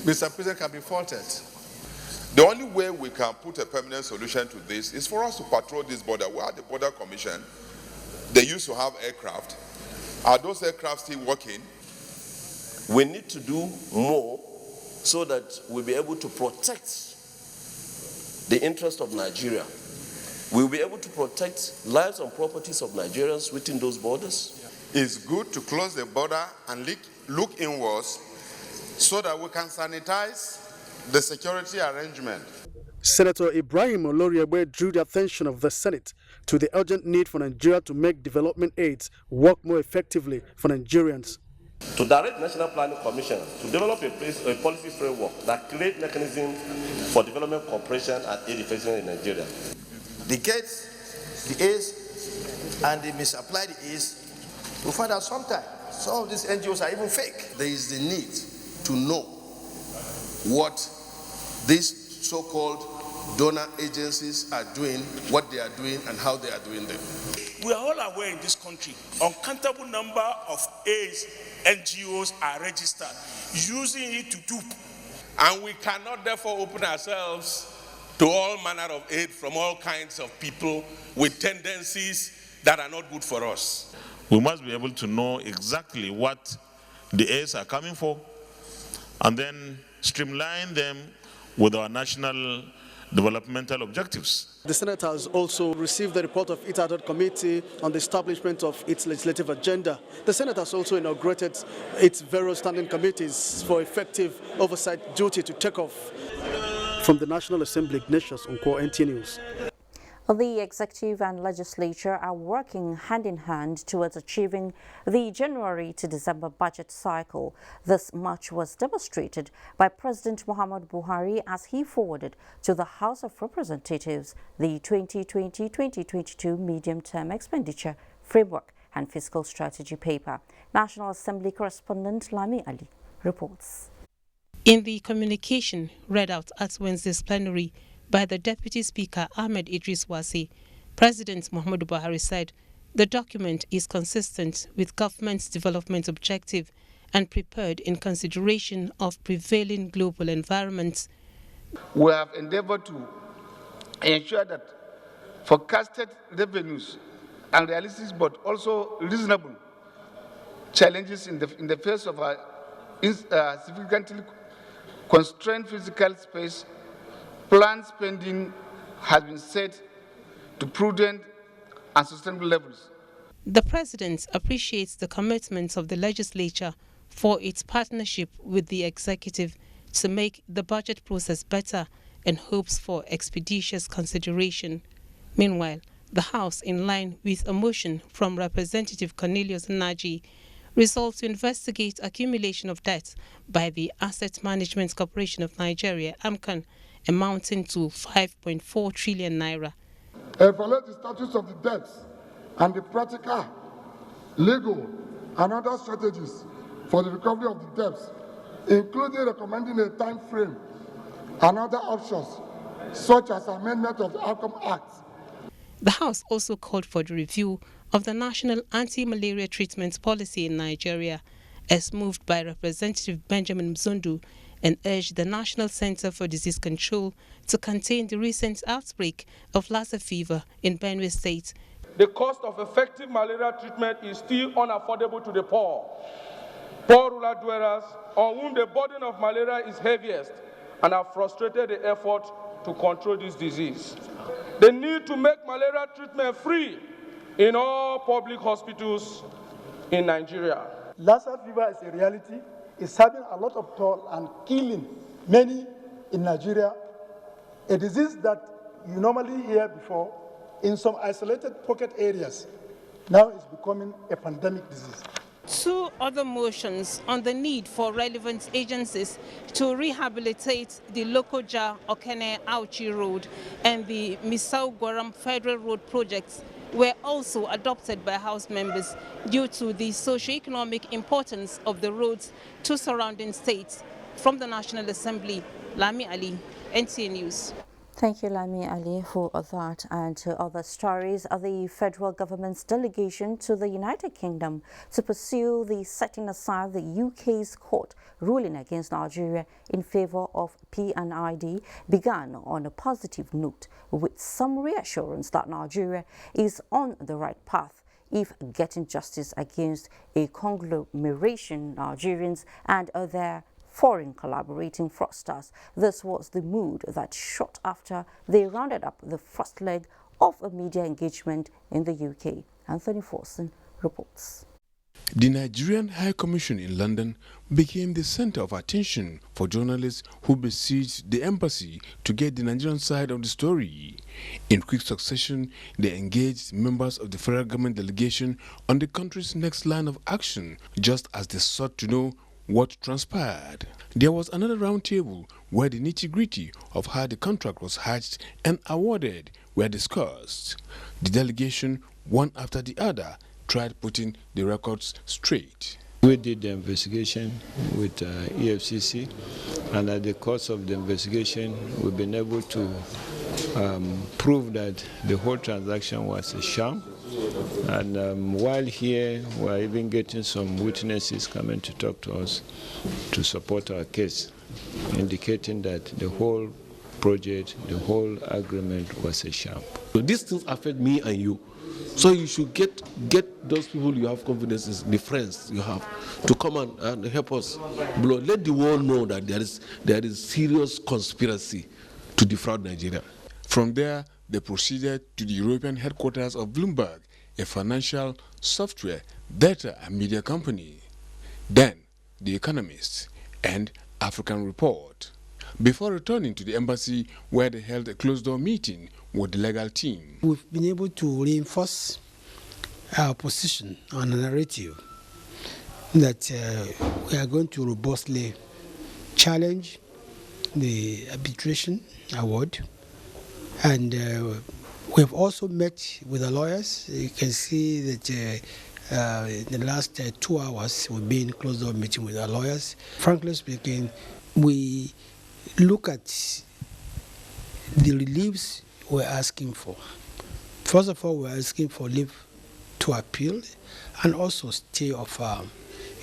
S26: Mr. President can be faulted.
S4: The only way we can put a permanent solution to this is for us to patrol this border. We are the Border Commission. They used to have aircraft. Are those aircraft still working?
S25: We need to do more so that we'll be able to protect the interest of Nigeria. We'll be able to protect lives and properties of Nigerians within those borders.
S24: It's good to close the border and look inwards so that we can sanitize the security arrangement.
S5: Senator Ibrahim Oloriegbe drew the attention of the Senate to the urgent need for Nigeria to make development aids work more effectively for Nigerians.
S25: To direct National Planning Commission to develop a policy framework that creates mechanisms for development cooperation and aid efficiency in Nigeria.
S24: The gates, the aids, and they misapply the aids. We find out sometimes some of these NGOs are even fake. There is the need to know what these so-called donor agencies are doing, what they are doing, and how they are doing them.
S27: We are all aware in this country, uncountable number of AIDS NGOs are registered, using it to dupe.
S26: And we cannot therefore open ourselves to all manner of aid from all kinds of people with tendencies that are not good for us.
S23: We must be able to know exactly what the aids are coming for and then streamline them with our national developmental objectives.
S5: The Senate has also received the report of its ad hoc committee on the establishment of its legislative agenda. The Senate has also inaugurated its various standing committees for effective oversight duty to take off. From the National Assembly, Ignatius Nkwo, NT News.
S1: The executive and legislature are working hand in hand towards achieving the January to December budget cycle. This much was demonstrated by President Muhammadu Buhari as he forwarded to the House of Representatives the 2020-2022 medium-term expenditure framework and fiscal strategy paper. National Assembly correspondent Lami Ali reports.
S2: In the communication read out at Wednesday's plenary by the Deputy Speaker Ahmed Idris Wasi, President Muhammadu Buhari said the document is consistent with government's development objective and prepared in consideration of prevailing global environments.
S3: We have endeavored to ensure that forecasted revenues and realistic but also reasonable challenges in the face of a significantly constrained physical space, planned spending has been set to prudent and sustainable levels.
S2: The President appreciates the commitment of the legislature for its partnership with the executive to make the budget process better and hopes for expeditious consideration. Meanwhile, the House, in line with a motion from Representative Cornelius Naji, resolved to investigate accumulation of debt by the Asset Management Corporation of Nigeria, AMCON, amounting to 5.4 trillion naira.
S6: Evaluate the status of the debts and the practical, legal, and other strategies for the recovery of the debts, including recommending a time frame and other options, such as amendment of the Outcome Act.
S2: The House also called for the review of the National Anti-Malaria Treatment Policy in Nigeria, as moved by Representative Benjamin Mzundu, and urged the National Center for Disease Control to contain the recent outbreak of Lassa fever in Benue State.
S7: The cost of effective malaria treatment is still unaffordable to the poor rural dwellers on whom the burden of malaria is heaviest and have frustrated the effort to control this disease. The need to make malaria treatment free in all public hospitals in Nigeria.
S6: Lassa fever is a reality. It's having a lot of toll and killing many in Nigeria. A disease that you normally hear before in some isolated pocket areas. Now it's becoming a pandemic disease.
S2: Two other motions on the need for relevant agencies to rehabilitate the Lokoja Okene Auchi Road and the Misau Gwaram Federal Road projects were also adopted by House members due to the socio-economic importance of the roads to surrounding states. From the National Assembly, Lami Ali, NTA News.
S1: Thank you, Lami Ali, for that. And to other stories, the federal government's delegation to the United Kingdom to pursue the setting aside the UK's court ruling against Nigeria in favor of PNID began on a positive note, with some reassurance that Nigeria is on the right path if getting justice against a conglomeration Nigerians and other foreign collaborating fraudsters. This was the mood that shot after they rounded up the first leg of a media engagement in the UK. Anthony Forson reports.
S8: The Nigerian High Commission in London became the center of attention for journalists who besieged the embassy to get the Nigerian side of the story. In quick succession, they engaged members of the federal government delegation on the country's next line of action, just as they sought to know what transpired. There was another roundtable where the nitty-gritty of how the contract was hatched and awarded were discussed. The delegation, one after the other, tried putting the records straight.
S9: We did the investigation with EFCC, and at the course of the investigation, we've been able to prove that the whole transaction was a sham. And while here, we're even getting some witnesses coming to talk to us to support our case, indicating that the whole project, the whole agreement was a sham.
S10: So these things affect me and you. So you should get those people you have confidence in, the friends you have, to come and help us. Let the world know that there is serious conspiracy to defraud Nigeria.
S8: From there, they proceeded to the European headquarters of Bloomberg, a financial, software, data and media company. Then, The Economist and African Report. before returning to the embassy where they held a closed-door meeting with the legal team.
S11: We've been able to reinforce our position on a narrative that we are going to robustly challenge the arbitration award, and we've also met with the lawyers. You can see that in the last 2 hours we've been closed-door meeting with our lawyers. Frankly speaking, we look at the reliefs we're asking for. First of all, we're asking for leave to appeal and also stay of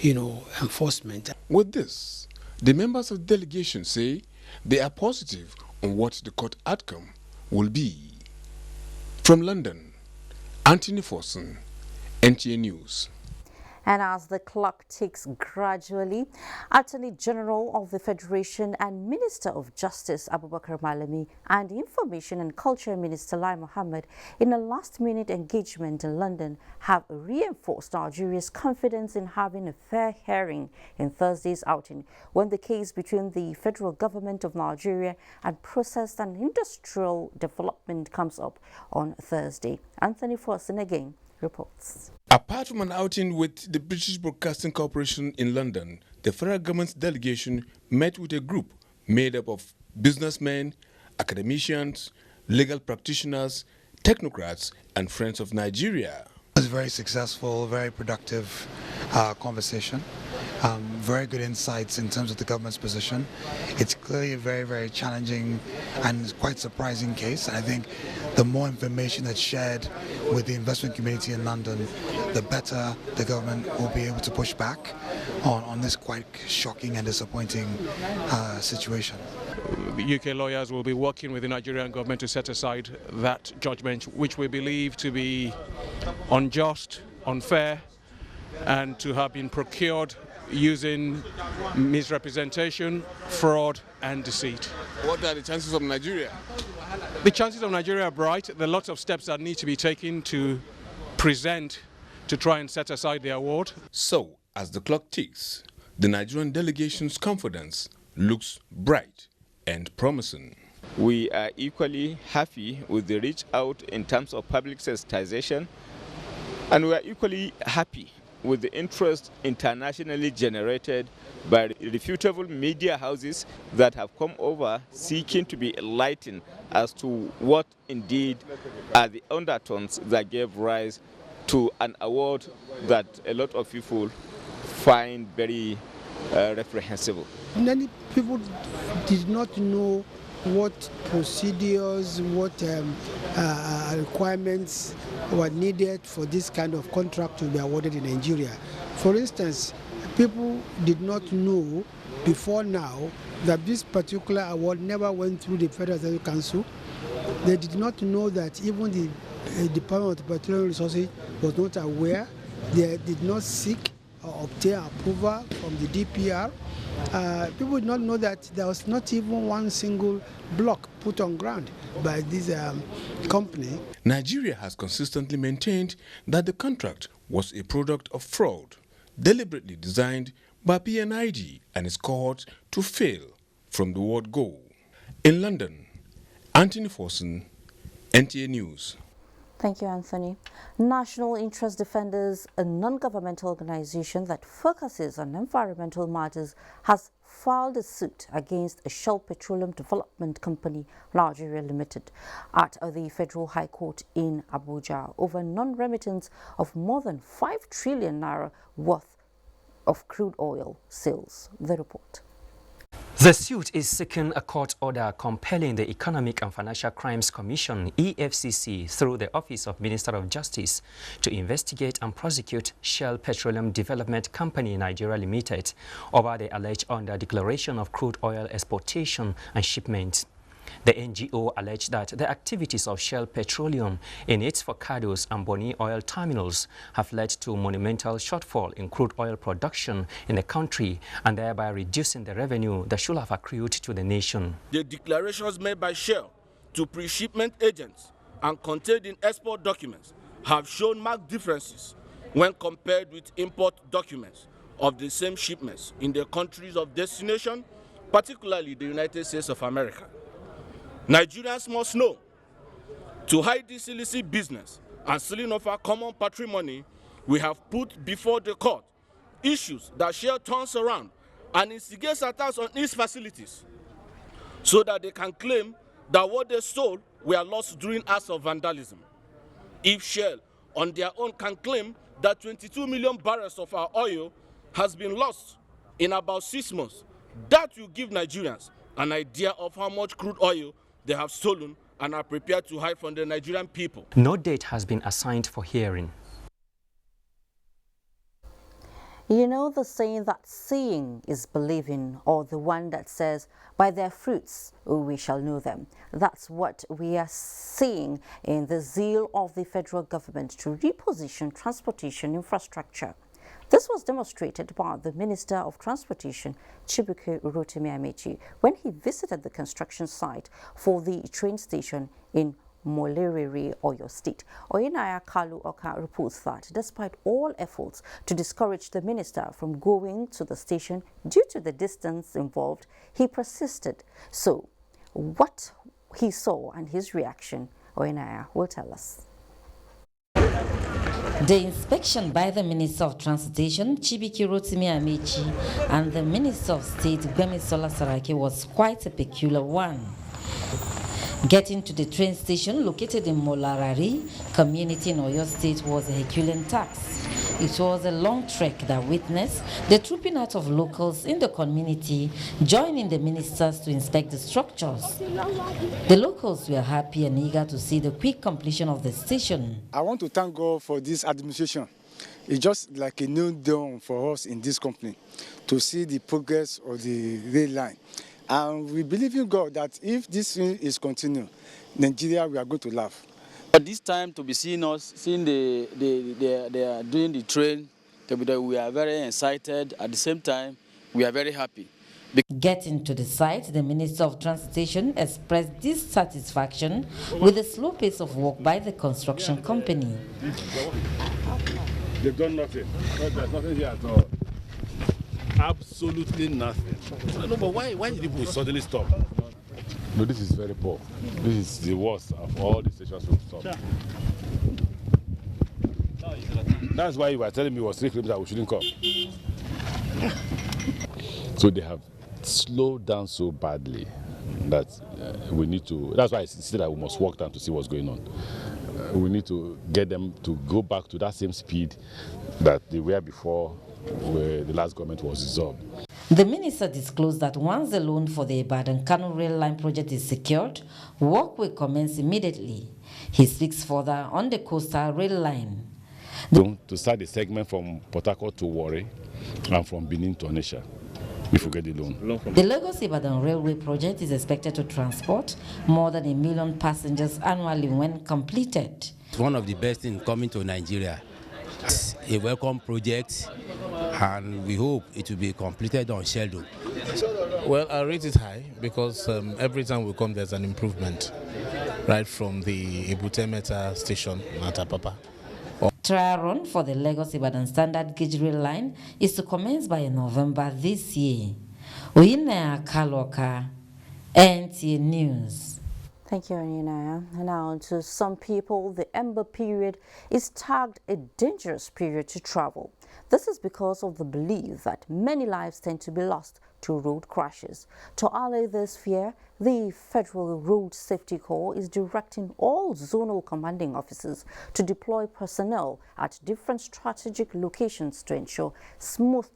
S11: enforcement.
S8: With this, the members of the delegation say they are positive on what the court outcome will be. From London, Anthony Forson, NTA News.
S1: And as the clock ticks gradually, Attorney General of the Federation and Minister of Justice Abubakar Malami and Information and Culture Minister Lai Mohammed, in a last-minute engagement in London, have reinforced Nigeria's confidence in having a fair hearing in Thursday's outing when the case between the federal government of Nigeria and Processed and Industrial Development comes up on Thursday. Anthony Forson again reports.
S8: Apart from an outing with the British Broadcasting Corporation in London, the federal government's delegation met with a group made up of businessmen, academicians, legal practitioners, technocrats, and friends of Nigeria.
S12: It was a very successful, very productive conversation. Very good insights in terms of the government's position. It's clearly a very, very challenging and quite surprising case. And I think the more information that's shared with the investment community in London, the better the government will be able to push back on this quite shocking and disappointing situation.
S13: The UK lawyers will be working with the Nigerian government to set aside that judgment, which we believe to be unjust, unfair, and to have been procured using misrepresentation, fraud, and deceit.
S8: What are the chances of Nigeria?
S13: The chances of Nigeria are bright. There are lots of steps that need to be taken to present to try and set aside the award.
S8: So, as the clock ticks, the Nigerian delegation's confidence looks bright and promising.
S14: We are equally happy with the reach out in terms of public sensitization, and we are equally happy with the interest internationally generated by reputable media houses that have come over seeking to be enlightened as to what indeed are the undertones that gave rise to an award that a lot of people find very reprehensible.
S11: Many people did not know what procedures, what requirements were needed for this kind of contract to be awarded in Nigeria. For instance, people did not know before now that this particular award never went through the Federal Executive Council. They did not know that even the Department of Petroleum Resources was not aware. They did not seek or obtain approval from the DPR. People did not know that there was not even one single block put on ground by this company.
S8: Nigeria has consistently maintained that the contract was a product of fraud, deliberately designed by PNID and its cohorts to fail from the word go. In London, Anthony Forson, NTA News.
S1: Thank you, Anthony. National Interest Defenders, a non-governmental organization that focuses on environmental matters, has filed a suit against a Shell Petroleum Development Company, Nigeria Limited, at the Federal High Court in Abuja over non-remittance of more than 5 trillion naira worth of crude oil sales. The report.
S15: The suit is seeking a court order compelling the Economic and Financial Crimes Commission, EFCC, through the Office of Minister of Justice to investigate and prosecute Shell Petroleum Development Company Nigeria Limited over the alleged under-declaration of crude oil exportation and shipment. The NGO alleged that the activities of Shell Petroleum in its Forcados and Bonny oil terminals have led to monumental shortfall in crude oil production in the country and thereby reducing the revenue that should have accrued to the nation.
S17: The declarations made by Shell to pre-shipment agents and contained in export documents have shown marked differences when compared with import documents of the same shipments in their countries of destination particularly the United States of America. Nigerians must know, to hide this illicit business and stealing of our common patrimony, we have put before the court issues that Shell turns around and instigates attacks on its facilities so that they can claim that what they stole were lost during acts of vandalism. If Shell on their own can claim that 22 million barrels of our oil has been lost in about 6 months, that will give Nigerians an idea of how much crude oil they have stolen and are prepared to hide from the Nigerian people.
S15: No date has been assigned for hearing.
S1: You know the saying that seeing is believing, or the one that says, by their fruits we shall know them. That's what we are seeing in the zeal of the federal government to reposition transportation infrastructure. This was demonstrated by the Minister of Transportation, Chibuike Rotimi, when he visited the construction site for the train station in Molerere, Oyo State. Oyinaya Kalu Oka reports that despite all efforts to discourage the minister from going to the station due to the distance involved, he persisted. So, what he saw and his reaction, Oyinaya will tell us.
S4: The inspection by the Minister of Transportation, Chibuike Rotimi, and the Minister of State, Gbemisola Saraki, was quite a peculiar one. Getting to the train station located in Molarari community in Oyo State was a Herculean task. It was a long trek that witnessed the trooping out of locals in the community, joining the ministers to inspect the structures. The locals were happy and eager to see the quick completion of the station.
S16: I want to thank God for this administration. It's just like a new dawn for us in this company to see the progress of the rail line. And we believe in God that if this thing is continuing, Nigeria, we are going to laugh.
S18: But this time to be seeing us, seeing they are doing the train, we are very excited. At the same time, we are very happy.
S4: Getting to the site, the Minister of Transportation expressed dissatisfaction with the slow pace of work by the construction company.
S19: They've done nothing. There's nothing here at all. Absolutely nothing. No, but why did people suddenly stop? No, this is very poor. This is the worst of all the stations we've stopped. That's why you were telling me it was 3 kilometers we shouldn't come. So they have slowed down so badly that we need to, that's why I said that we must walk down to see what's going on. We need to get them to go back to that same speed that they were before where the last government was dissolved.
S4: The minister disclosed that once the loan for the Ibadan-Kano rail line project is secured, work will commence immediately. He speaks further on the coastal rail line.
S19: To start the segment from Port Harcourt to Warri and from Benin to Onitsha, if we get the loan.
S4: The Lagos-Ibadan railway project is expected to transport more than 1 million passengers annually when completed.
S20: It's one of the best things coming to Nigeria. It's a welcome project, and we hope it will be completed on schedule.
S21: Well, I rate it high because every time we come there's an improvement, right from the Ebute-Metta station at Apapa.
S4: Trial run for the Lagos-Ibadan standard gauge rail line is to commence by November this year. Oyinaya Kaloka, NTA News.
S1: Thank you, Anina. Now, to some people, the Ember period is tagged a dangerous period to travel. This is because of the belief that many lives tend to be lost to road crashes. To allay this fear, the Federal Road Safety Corps is directing all zonal commanding officers to deploy personnel at different strategic locations to ensure smooth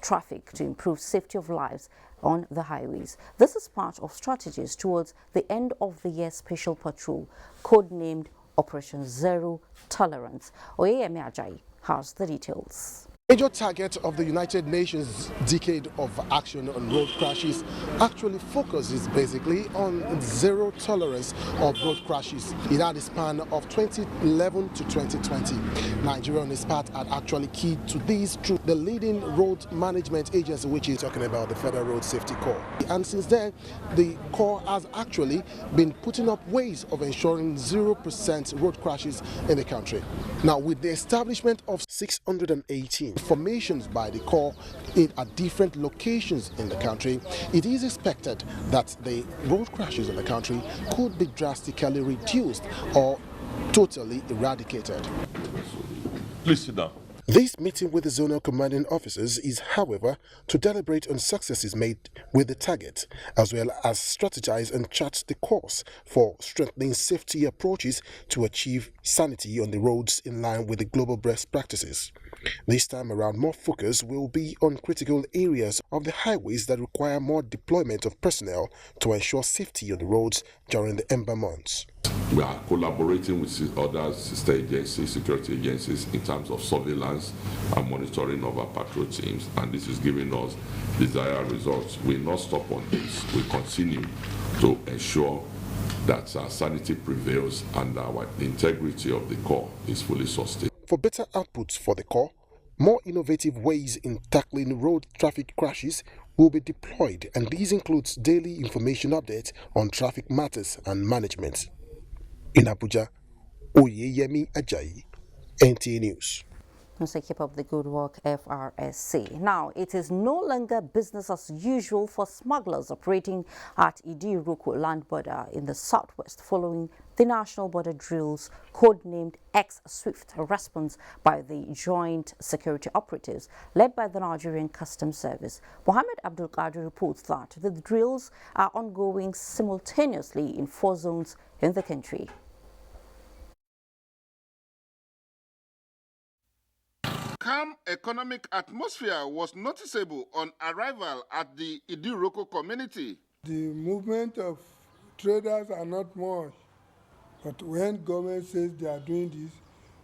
S1: traffic to improve safety of lives on the highways. This is part of strategies towards the end of the year special patrol, codenamed Operation Zero Tolerance. Oyeyemi Ajayi has the details.
S22: Major target of the United Nations Decade of Action on Road Crashes actually focuses basically on zero tolerance of road crashes. It had a span of 2011 to 2020. Nigeria on its part had actually keyed to this through the leading road management agency, which is talking about the Federal Road Safety Corps. And since then, the Corps has actually been putting up ways of ensuring 0% road crashes in the country. Now, with the establishment of 618 formations by the Corps at different locations in the country, it is expected that the road crashes in the country could be drastically reduced or totally eradicated.
S10: Please sit down.
S22: This meeting with the zonal commanding officers is, however, to deliberate on successes made with the target, as well as strategize and chart the course for strengthening safety approaches to achieve sanity on the roads in line with the global best practices. This time around, more focus will be on critical areas of the highways that require more deployment of personnel to ensure safety on the roads during the ember months.
S10: We are collaborating with other sister agencies, security agencies, in terms of surveillance and monitoring of our patrol teams, and this is giving us desired results. We will not stop on this. We continue to ensure that our sanity prevails and the integrity of the Corps is fully sustained.
S22: For better outputs for the Corps, more innovative ways in tackling road traffic crashes will be deployed, and these includes daily information updates on traffic matters and management. In Abuja, Oyeyemi Ajayi, NTA News.
S1: So keep up the good work, FRSC. Now, it is no longer business as usual for smugglers operating at Idi-Iroko land border in the southwest following the national border drills codenamed X-Swift, a response by the joint security operatives led by the Nigerian Customs Service. Mohammed Abdul Qadir reports that the drills are ongoing simultaneously in 4 zones in the country.
S6: Calm economic atmosphere was noticeable on arrival at the Idi-Iroko community.
S3: The movement of traders are not much, but when government says they are doing this,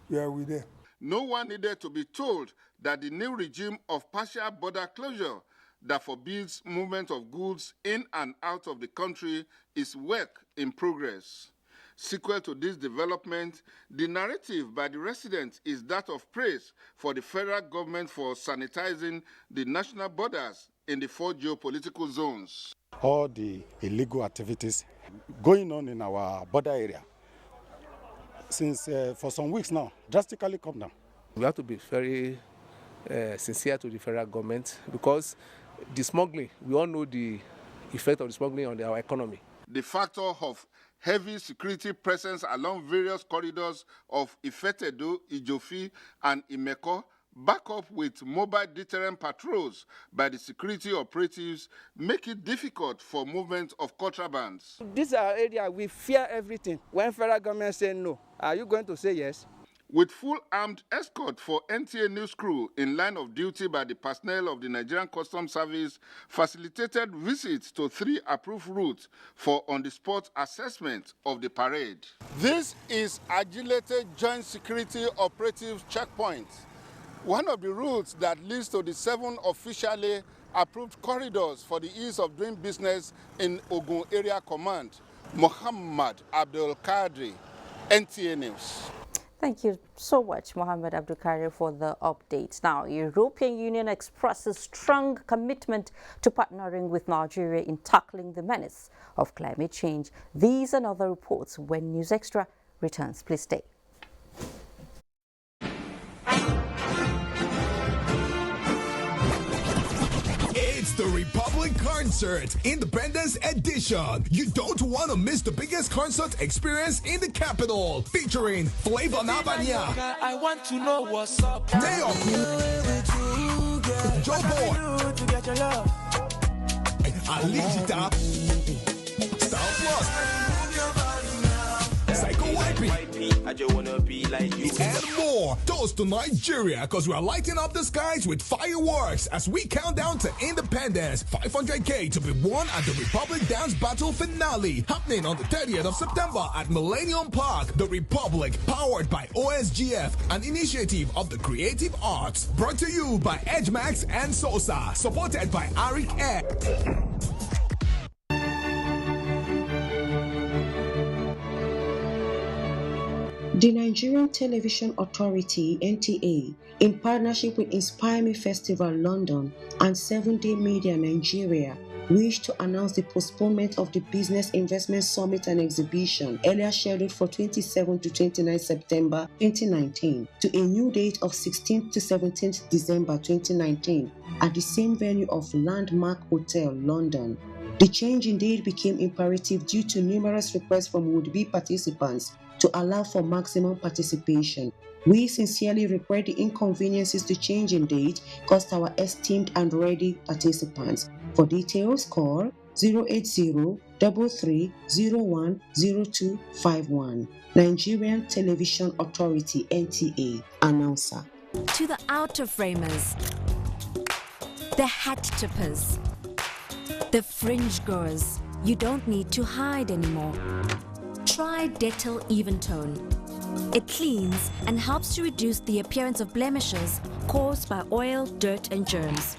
S3: we are with them.
S6: No one needed to be told that the new regime of partial border closure that forbids movement of goods in and out of the country is work in progress. Sequel to this development, the narrative by the residents is that of praise for the federal government for sanitizing the national borders in the 4 geopolitical zones.
S5: All the illegal activities going on in our border area since for some weeks now drastically come down.
S23: We have to be very sincere to the federal government because the smuggling, we all know the effect of the smuggling on our economy.
S6: The factor of heavy security presence along various corridors of Ifetedo, Ijofi, and Imeko, back up with mobile deterrent patrols by the security operatives, make it difficult for movement of contrabands.
S24: This is our area, we fear everything. When federal government say no, are you going to say yes?
S6: With full armed escort for NTA News crew in line of duty by the personnel of the Nigerian Customs Service, facilitated visits to 3 approved routes for on-the-spot assessment of the parade. This is Agility Joint Security Operative Checkpoint, one of the routes that leads to the 7 officially approved corridors for the ease of doing business in Ogun Area Command. Mohammed Abdul Qadir, NTA News.
S1: Thank you so much, Mohammed Abdul Qadir, for the update. Now, European Union expresses strong commitment to partnering with Nigeria in tackling the menace of climate change. These and other reports when News Extra returns. Please stay.
S25: The Republic Concert Independence Edition. You don't want to miss the biggest concert experience in the capital, featuring Flavor Navania,
S26: I want to know what's up.
S25: Neoku, Joe Boy, Alijita, Star Plus, Psycho Wipey,
S26: I just wanna be like you.
S25: and more. Toast to Nigeria, because we are lighting up the skies with fireworks as we count down to independence. 500K to be won at the Republic Dance Battle Finale, happening on the 30th of September at Millennium Park. The Republic, powered by OSGF, an initiative of the Creative Arts. Brought to you by Edgemax and Sosa, supported by Arik Air.
S27: The Nigerian Television Authority, NTA, in partnership with Inspire Me Festival London and 7 Day Media Nigeria, wished to announce the postponement of the Business Investment Summit and Exhibition, earlier scheduled for 27 to 29 September 2019, to a new date of 16th to 17th December 2019 at the same venue of Landmark Hotel, London. The change in date became imperative due to numerous requests from would-be participants to allow for maximum participation. We sincerely regret the inconveniences the change in date caused our esteemed and ready participants. For details, call 080-3301-0251. Nigerian Television Authority, NTA, announcer.
S2: To the outer framers, the hat tippers, the fringe goers, you don't need to hide anymore. Try Dettol Even Tone. It cleans and helps to reduce the appearance of blemishes caused by oil, dirt and germs,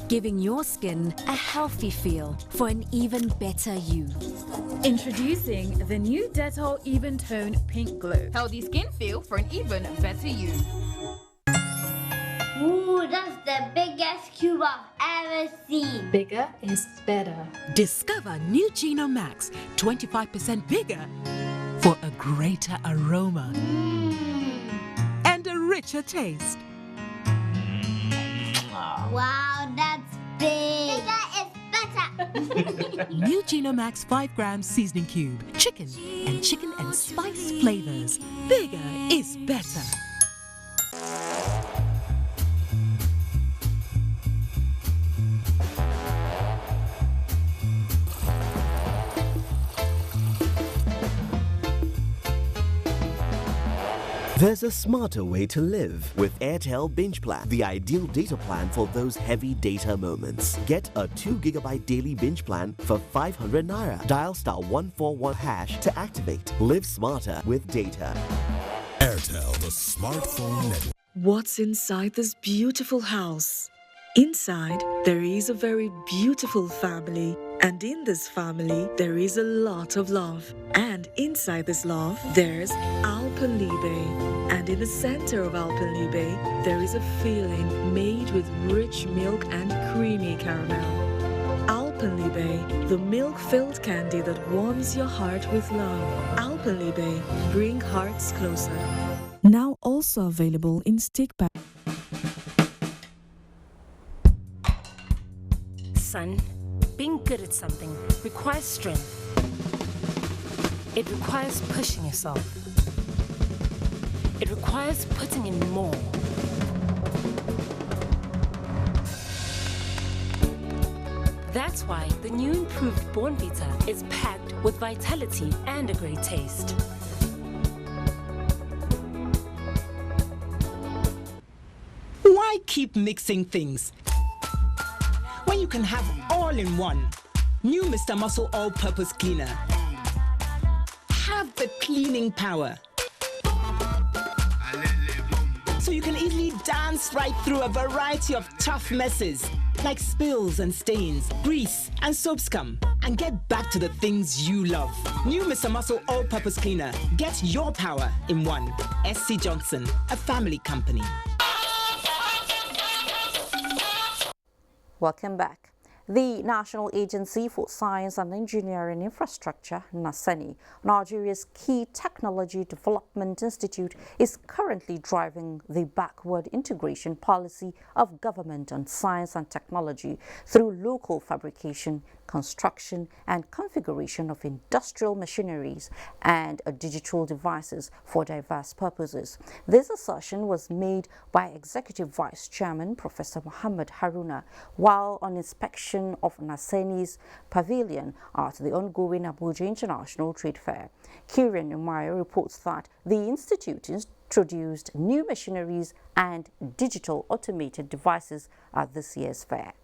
S2: giving your skin a healthy feel for an even better you.
S7: Introducing the new Dettol Even Tone Pink Glow. Healthy skin feel for an even better you.
S9: Ooh, that's the biggest cube I've ever seen.
S7: Bigger is better.
S11: Discover new Geno Max, 25% bigger for a greater aroma and a richer taste.
S9: Wow, that's big. Bigger is better.
S11: New Geno Max 5 gram seasoning cube. Chicken and spice flavors. Bigger is better.
S12: There's a smarter way to live with Airtel Binge Plan, the ideal data plan for those heavy data moments. Get a 2 GB daily binge plan for 500 Naira. Dial *141# to activate. Live smarter with data.
S25: Airtel, the smartphone network.
S13: What's inside this beautiful house? Inside, there is a very beautiful family. And in this family, there is a lot of love. And inside this love, there's Alpenliebe. And in the center of Alpenliebe, there is a feeling made with rich milk and creamy caramel. Alpenliebe, the milk-filled candy that warms your heart with love. Alpenliebe, bring hearts closer.
S14: Now also available in stick pack.
S28: Son, being good at something requires strength. It requires pushing yourself. It requires putting in more. That's why the new improved Bornvita is packed with vitality and a great taste.
S29: Why keep mixing things when you can have all in one? New Mr. Muscle All-Purpose Cleaner. Have the cleaning power, so you can easily dance right through a variety of tough messes like spills and stains, grease and soap scum, and get back to the things you love. New Mr. Muscle All-Purpose Cleaner. Get your power in one. SC Johnson, a family company.
S1: Welcome back. The National Agency for Science and Engineering Infrastructure, NASENI, Nigeria's key technology development institute, is currently driving the backward integration policy of government on science and technology through local fabrication, construction and configuration of industrial machineries and digital devices for diverse purposes. This assertion was made by Executive Vice Chairman Professor Muhammad Haruna while on inspection of NASENI's pavilion at the ongoing Abuja International Trade Fair. Kieran Umar reports that the institute introduced new machineries and digital automated devices at this year's fair.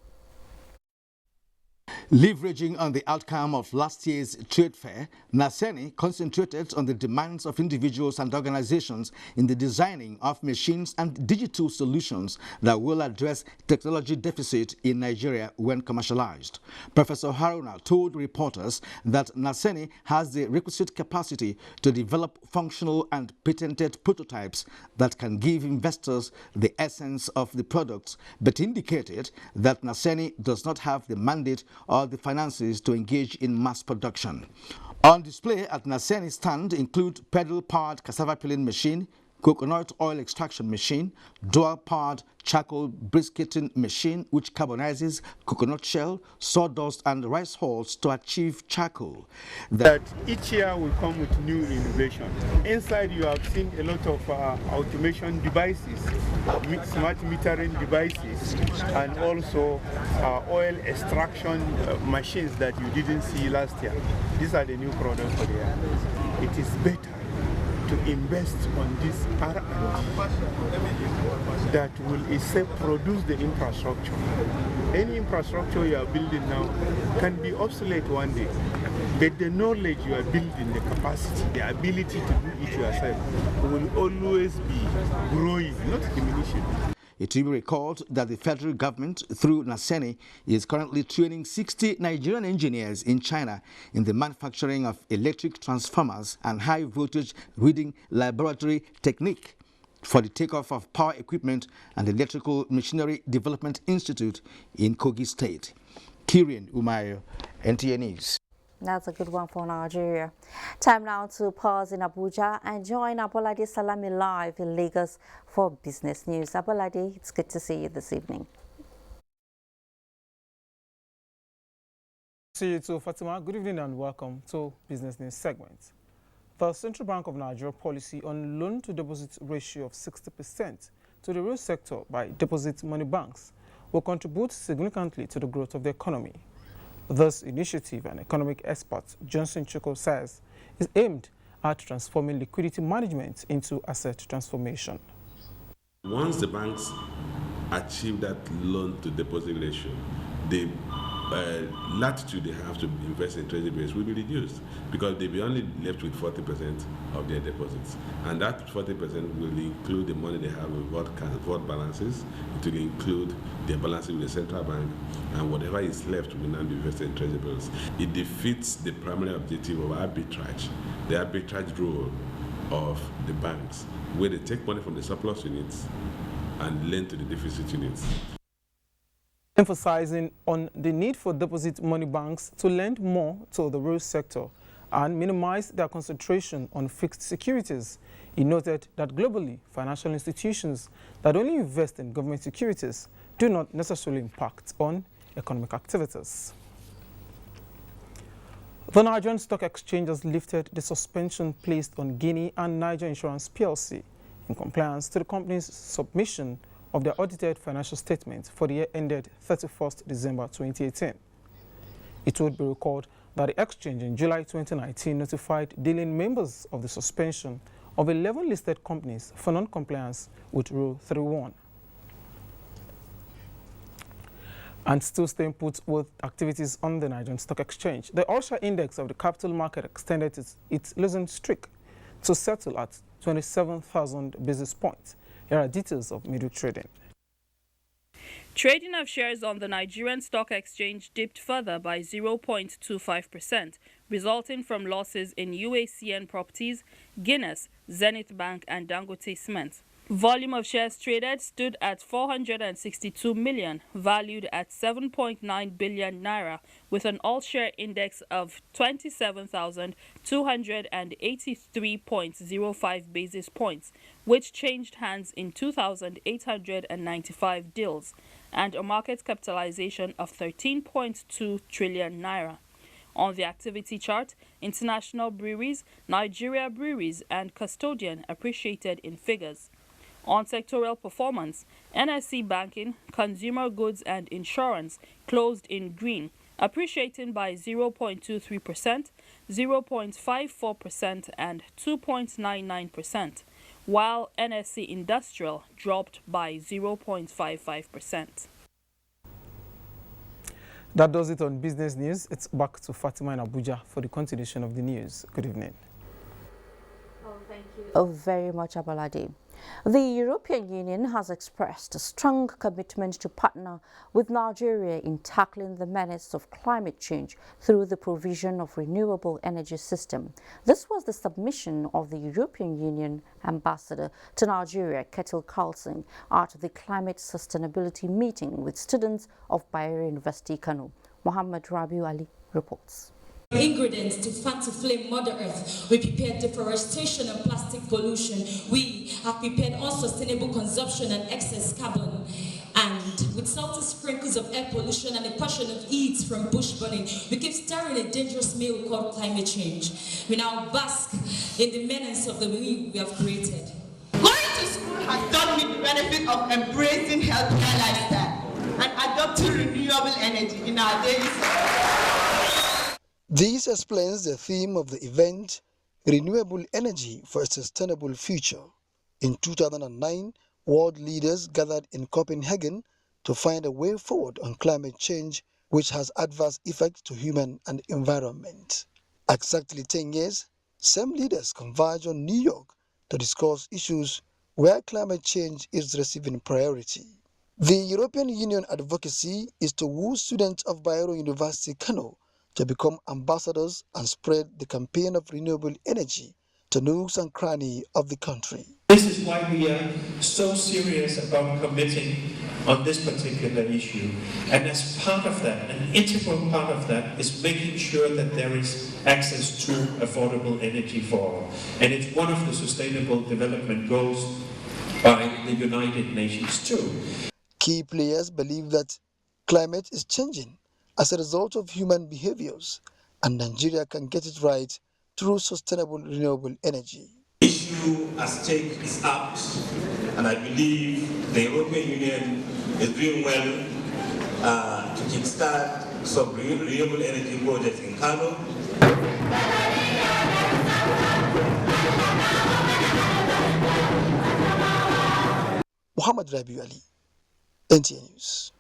S30: Leveraging on the outcome of last year's trade fair, NASENI concentrated on the demands of individuals and organizations in the designing of machines and digital solutions that will address technology deficit in Nigeria when commercialized. Professor Haruna told reporters that NASENI has the requisite capacity to develop functional and patented prototypes that can give investors the essence of the products, but indicated that NASENI does not have the mandate of or the finances to engage in mass production. On display at Naseni's stand include pedal-powered cassava peeling machine, coconut oil extraction machine, dual-powered charcoal briquetting machine which carbonizes coconut shell, sawdust and rice hulls to achieve charcoal.
S4: That each year will come with new innovation. Inside you have seen a lot of automation devices, smart metering devices, and also oil extraction machines that you didn't see last year. These are the new products for the year. It is better to invest on this R&D that will itself produce the infrastructure. Any infrastructure you are building now can be obsolete one day, but the knowledge you are building, the capacity, the ability to do it yourself will always be growing, not diminishing.
S30: It will be recalled that the federal government, through Naseni, is currently training 60 Nigerian engineers in China in the manufacturing of electric transformers and high-voltage reading laboratory technique for the takeoff of power equipment and Electrical Machinery Development Institute in Kogi State. Kirin Umar, NTA News.
S1: That's a good one for Nigeria. Time now to pause in Abuja and join Abolade Salami live in Lagos for business news. Abolade, it's good to see you this evening.
S8: See you too, Fatima. Good evening and welcome to Business News segment. The Central Bank of Nigeria policy on loan-to-deposit ratio of 60% to the real sector by deposit money banks will contribute significantly to the growth of the economy. This initiative, an economic expert, Johnson Chukwu, says, is aimed at transforming liquidity management into asset transformation.
S10: Once the banks achieve that loan-to-deposit ratio, the latitude they have to invest in treasury bills will be reduced because they'll be only left with 40% of their deposits. And that 40% will include the money they have in vault balances, it will include their balances with the central bank, and whatever is left will now be invested in treasury bills. It defeats the primary objective of arbitrage, the arbitrage rule of the banks, where they take money from the surplus units and lend to the deficit units.
S8: Emphasizing on the need for deposit money banks to lend more to the real sector and minimize their concentration on fixed securities. He noted that globally, financial institutions that only invest in government securities do not necessarily impact on economic activities. The Nigerian Stock Exchange has lifted the suspension placed on Guinea and Niger Insurance PLC in compliance to the company's submission of their audited financial statement for the year ended 31st December 2018. It would be recalled that the exchange in July 2019 notified dealing members of the suspension of 11 listed companies for non-compliance with Rule 31. And still staying put with activities on the Nigerian Stock Exchange, the All-Share Index of the capital market extended its losing streak to settle at 27,000 basis points. Here are details of midweek trading.
S15: Trading of shares on the Nigerian Stock Exchange dipped further by 0.25%, resulting from losses in UACN Properties, Guinness, Zenith Bank and Dangote Cement. Volume of shares traded stood at 462 million, valued at 7.9 billion naira, with an all-share index of 27,283.05 basis points, which changed hands in 2,895 deals, and a market capitalization of 13.2 trillion naira. On the activity chart, international breweries, Nigeria breweries, and custodian appreciated in figures. On sectoral performance, NSE Banking, Consumer Goods and Insurance closed in green, appreciating by 0.23%, 0.54% and 2.99%, while NSE Industrial dropped by 0.55%.
S8: That does it on business news. It's back to Fatima in Abuja for the continuation of the news. Good evening.
S1: Thank you very much, Abolade. The European Union has expressed a strong commitment to partner with Nigeria in tackling the menace of climate change through the provision of renewable energy system. This was the submission of the European Union ambassador to Nigeria, Ketil Carlson, at the climate sustainability meeting with students of Bayero University, Kano. Muhammad Rabiu Ali reports.
S3: Ingredients to fan to flame Mother Earth. We prepared deforestation and plastic pollution. We have prepared unsustainable consumption and excess carbon. And with salty sprinkles of air pollution and a passion of heat from bush burning, we keep stirring a dangerous meal called climate change. We now bask in the menace of the meal we have created.
S5: Going to school has done me the benefit of embracing healthier lifestyle and adopting renewable energy in our daily life.
S16: This explains the theme of the event, Renewable Energy for a Sustainable Future. In 2009, world leaders gathered in Copenhagen to find a way forward on climate change, which has adverse effects to human and environment. Exactly 10 years, same leaders converge on New York to discuss issues where climate change is receiving priority. The European Union advocacy is to woo students of Bayero University, Kano, to become ambassadors and spread the campaign of renewable energy to nooks and crannies of the country.
S17: This is why we are so serious about committing on this particular issue. And as part of that, an integral part of that is making sure that there is access to affordable energy for all. And it's one of the Sustainable Development Goals by the United Nations too.
S16: Key players believe that climate is changing as a result of human behaviors, and Nigeria can get it right through sustainable renewable energy.
S18: The issue at stake is up, and I believe the European Union is doing well to kickstart some renewable energy projects in Kano.
S16: Muhammad Rabiu Ali, NTA News.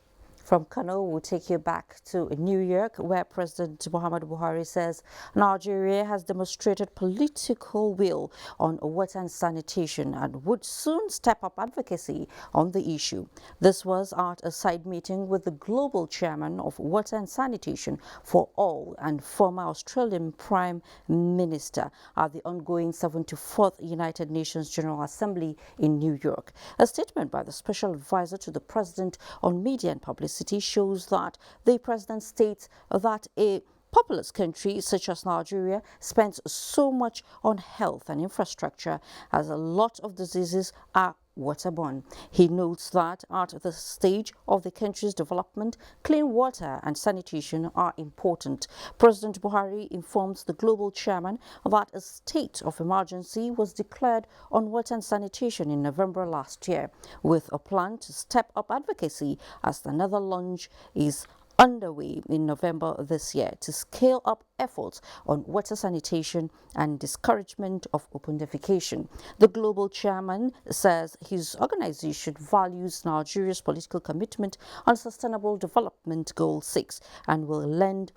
S1: From Kano, we'll take you back to New York, where President Muhammadu Buhari says Nigeria has demonstrated political will on water and sanitation and would soon step up advocacy on the issue. This was at a side meeting with the global chairman of Water and Sanitation for All and former Australian Prime Minister at the ongoing 74th United Nations General Assembly in New York. A statement by the Special Advisor to the President on Media and Publicity shows that the president states that a populous country such as Nigeria spends so much on health and infrastructure as a lot of diseases are waterborne. He notes that at the stage of the country's development, clean water and sanitation are important. President Buhari informs the global chairman that a state of emergency was declared on water and sanitation in November last year, with a plan to step up advocacy as another launch is underway in November this year to scale up efforts on water sanitation and discouragement of open defecation. The global chairman says his organization values Nigeria's political commitment on Sustainable Development Goal 6 and will lend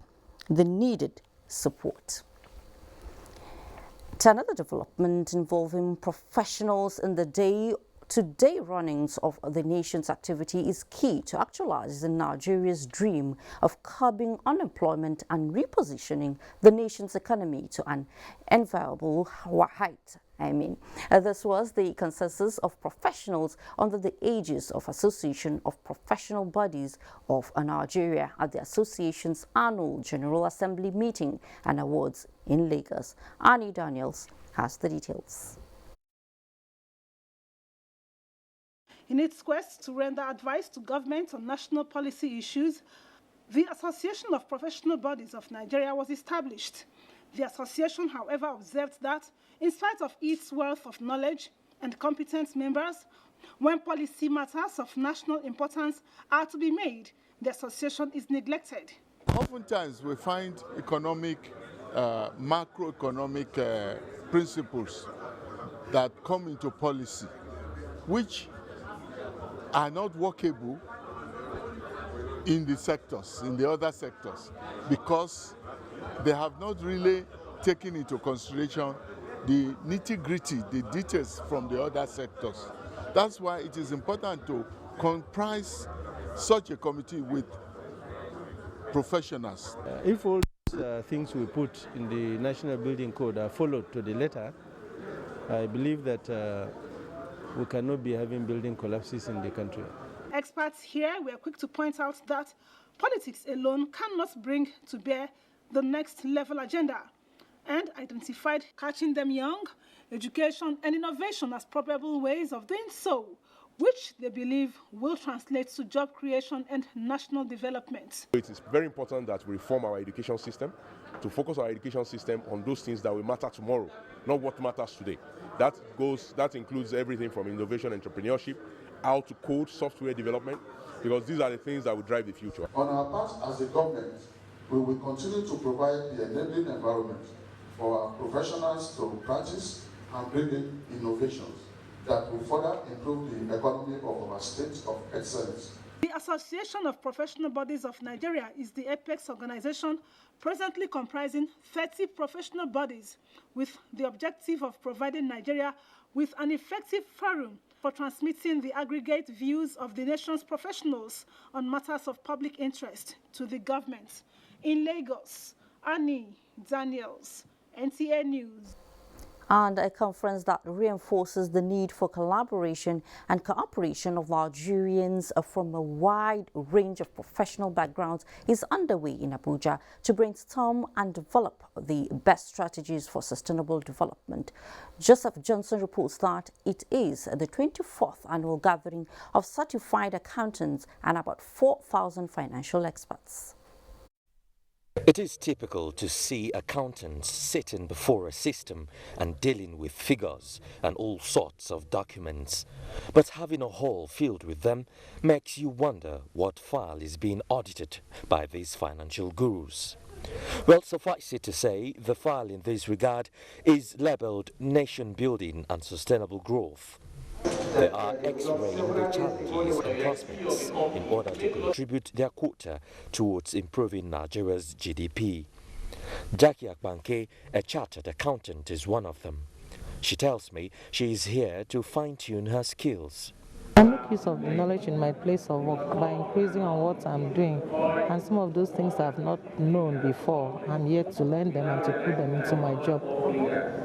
S1: the needed support. To another development involving professionals in the day-to-day runnings of the nation's activity is key to actualizing Nigeria's dream of curbing unemployment and repositioning the nation's economy to an enviable height. This was the consensus of professionals under the aegis of Association of Professional Bodies of Nigeria at the association's annual General Assembly meeting and awards in Lagos. Annie Daniels has the details.
S19: In its quest to render advice to government on national policy issues, the Association of Professional Bodies of Nigeria was established. The association, however, observed that, in spite of its wealth of knowledge and competent members, when policy matters of national importance are to be made, the association is neglected.
S20: Oftentimes, we find macroeconomic principles that come into policy, which are not workable in the other sectors, because they have not really taken into consideration the nitty-gritty, the details from the other sectors. That's why it is important to comprise such a committee with professionals.
S21: If all things we put in the National Building Code are followed to the letter, I believe that we cannot be having building collapses in the country.
S19: Experts here were quick to point out that politics alone cannot bring to bear the next level agenda, and identified catching them young, education and innovation as probable ways of doing so, which they believe will translate to job creation and national development.
S2: It is very important that we reform our education system, to focus our education system on those things that will matter tomorrow, not what matters today. That includes everything from innovation, entrepreneurship, how to code, software development, because these are the things that will drive the future.
S6: On our part as a government, we will continue to provide the enabling environment for our professionals to practice and bring in innovations that will further improve the economy of our state of excellence.
S19: The Association of Professional Bodies of Nigeria is the apex organization presently comprising 30 professional bodies with the objective of providing Nigeria with an effective forum for transmitting the aggregate views of the nation's professionals on matters of public interest to the government. In Lagos, Annie Daniels, NTA News.
S1: And a conference that reinforces the need for collaboration and cooperation of Nigerians from a wide range of professional backgrounds is underway in Abuja to brainstorm and develop the best strategies for sustainable development. Joseph Johnson reports that it is the 24th annual gathering of certified accountants and about 4,000 financial experts.
S7: It is typical to see accountants sitting before a system and dealing with figures and all sorts of documents. But having a hall filled with them makes you wonder what file is being audited by these financial gurus. Well, suffice it to say, the file in this regard is labeled Nation Building and Sustainable Growth. They are x-raying the challenges and prospects in order to contribute their quota towards improving Nigeria's GDP. Jackie Akbanke, a chartered accountant, is one of them. She tells me she is here to fine-tune her skills.
S9: I make use of the knowledge in my place of work by increasing on what I'm doing, and some of those things I've not known before, I'm yet to learn them and to put them into my job.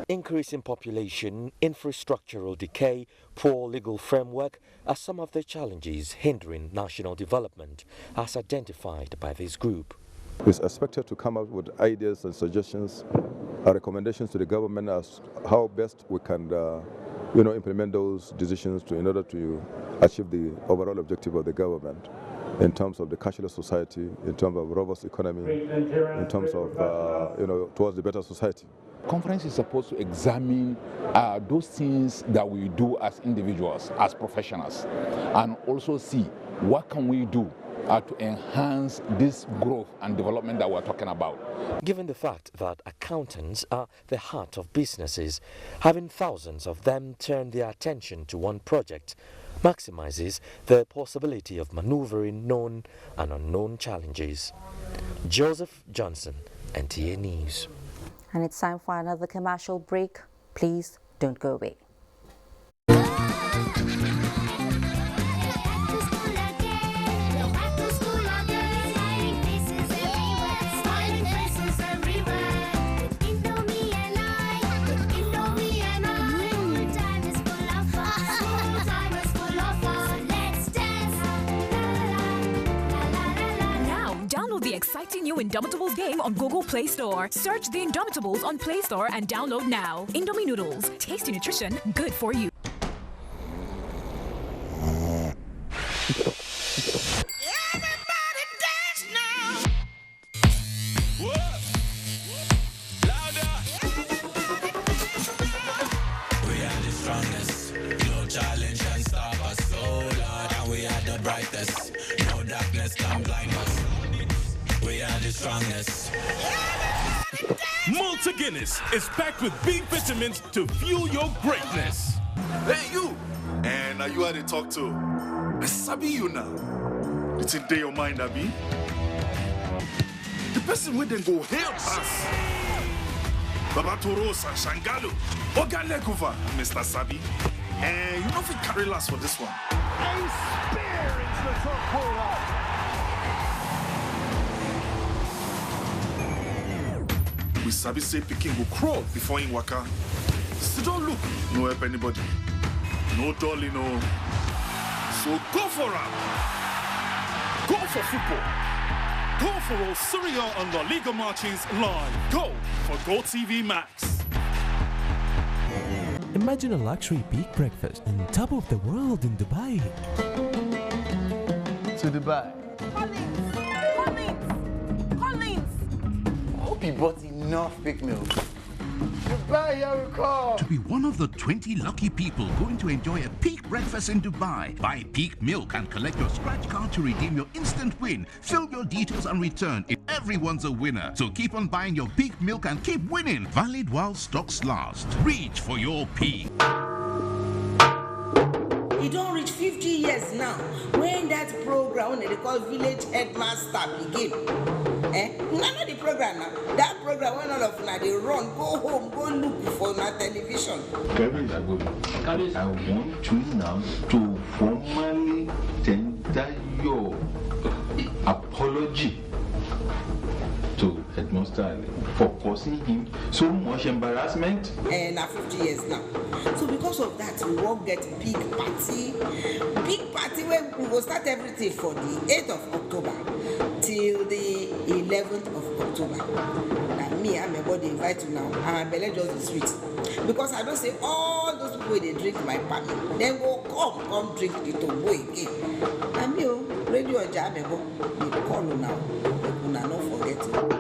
S7: Increasing population, infrastructural decay, poor legal framework are some of the challenges hindering national development, as identified by this group.
S11: It's expected to come up with ideas and suggestions, recommendations to the government as how best we can implement those decisions in order to achieve the overall objective of the government in terms of the cashless society, in terms of robust economy, in terms of, towards the better society.
S22: Conference is supposed to examine those things that we do as individuals, as professionals, and also see what can we do to enhance this growth and development that we're talking about.
S7: Given the fact that accountants are the heart of businesses, having thousands of them turn their attention to one project maximizes the possibility of maneuvering known and unknown challenges. Joseph Johnson, NTA News.
S1: And it's time for another commercial break. Please don't go away.
S23: Exciting new Indomitables game on Google Play Store. Search the Indomitables on Play Store and download now. Indomie noodles, tasty nutrition, good for you.
S24: Everybody dance now. We are the strongest. No challenge can stop us. So Lord, and we are the brightest. No darkness can blind us. We are the strongest.
S25: Malta Guinness is packed with B vitamins to fuel your greatness.
S26: Hey, you! And are you how they talk to? I sabi you now. It's in day your mind, Abi. The person with them go help us. Baba Toros and Shangalo. Oga Lekova, Mr. Sabi. And you know if we carry last for this one.
S24: A spear into the top corner.
S26: We sabi say Peking will crawl before in waka. So don't look, no help anybody. No dolly, no. So go for him. Go for football. Go for all Serie A and La Liga matches live. Go for Go TV Max.
S4: Imagine a luxury peak breakfast on top of the world in Dubai.
S10: To Dubai.
S12: Collins! Hope you bought enough big milk.
S10: Dubai, here we come!
S13: To be one of the 20 lucky people going to enjoy a peak breakfast in Dubai, buy peak milk and collect your scratch card to redeem your instant win. Fill your details and return. Everyone's a winner. So keep on buying your peak milk and keep winning. Valid while stocks last. Reach for your peak.
S14: You don't reach 50 years now. When that program, they call Village Headmaster begin. None of the program now. That program, when all of now they run, go home, go look for my television.
S15: I want you now to formally tender your apology to Headmaster Ali for causing him so much embarrassment.
S14: And now 50 years now. So because of that, we won't get big party where we will start everything for the 8th of October till the 11th of October. Now me and my body invite you now, and my belly just is sweet. Because I don't say all those people they drink my party, then go come drink the tombo again. And me, radio jam, they call you now. They will not forget it.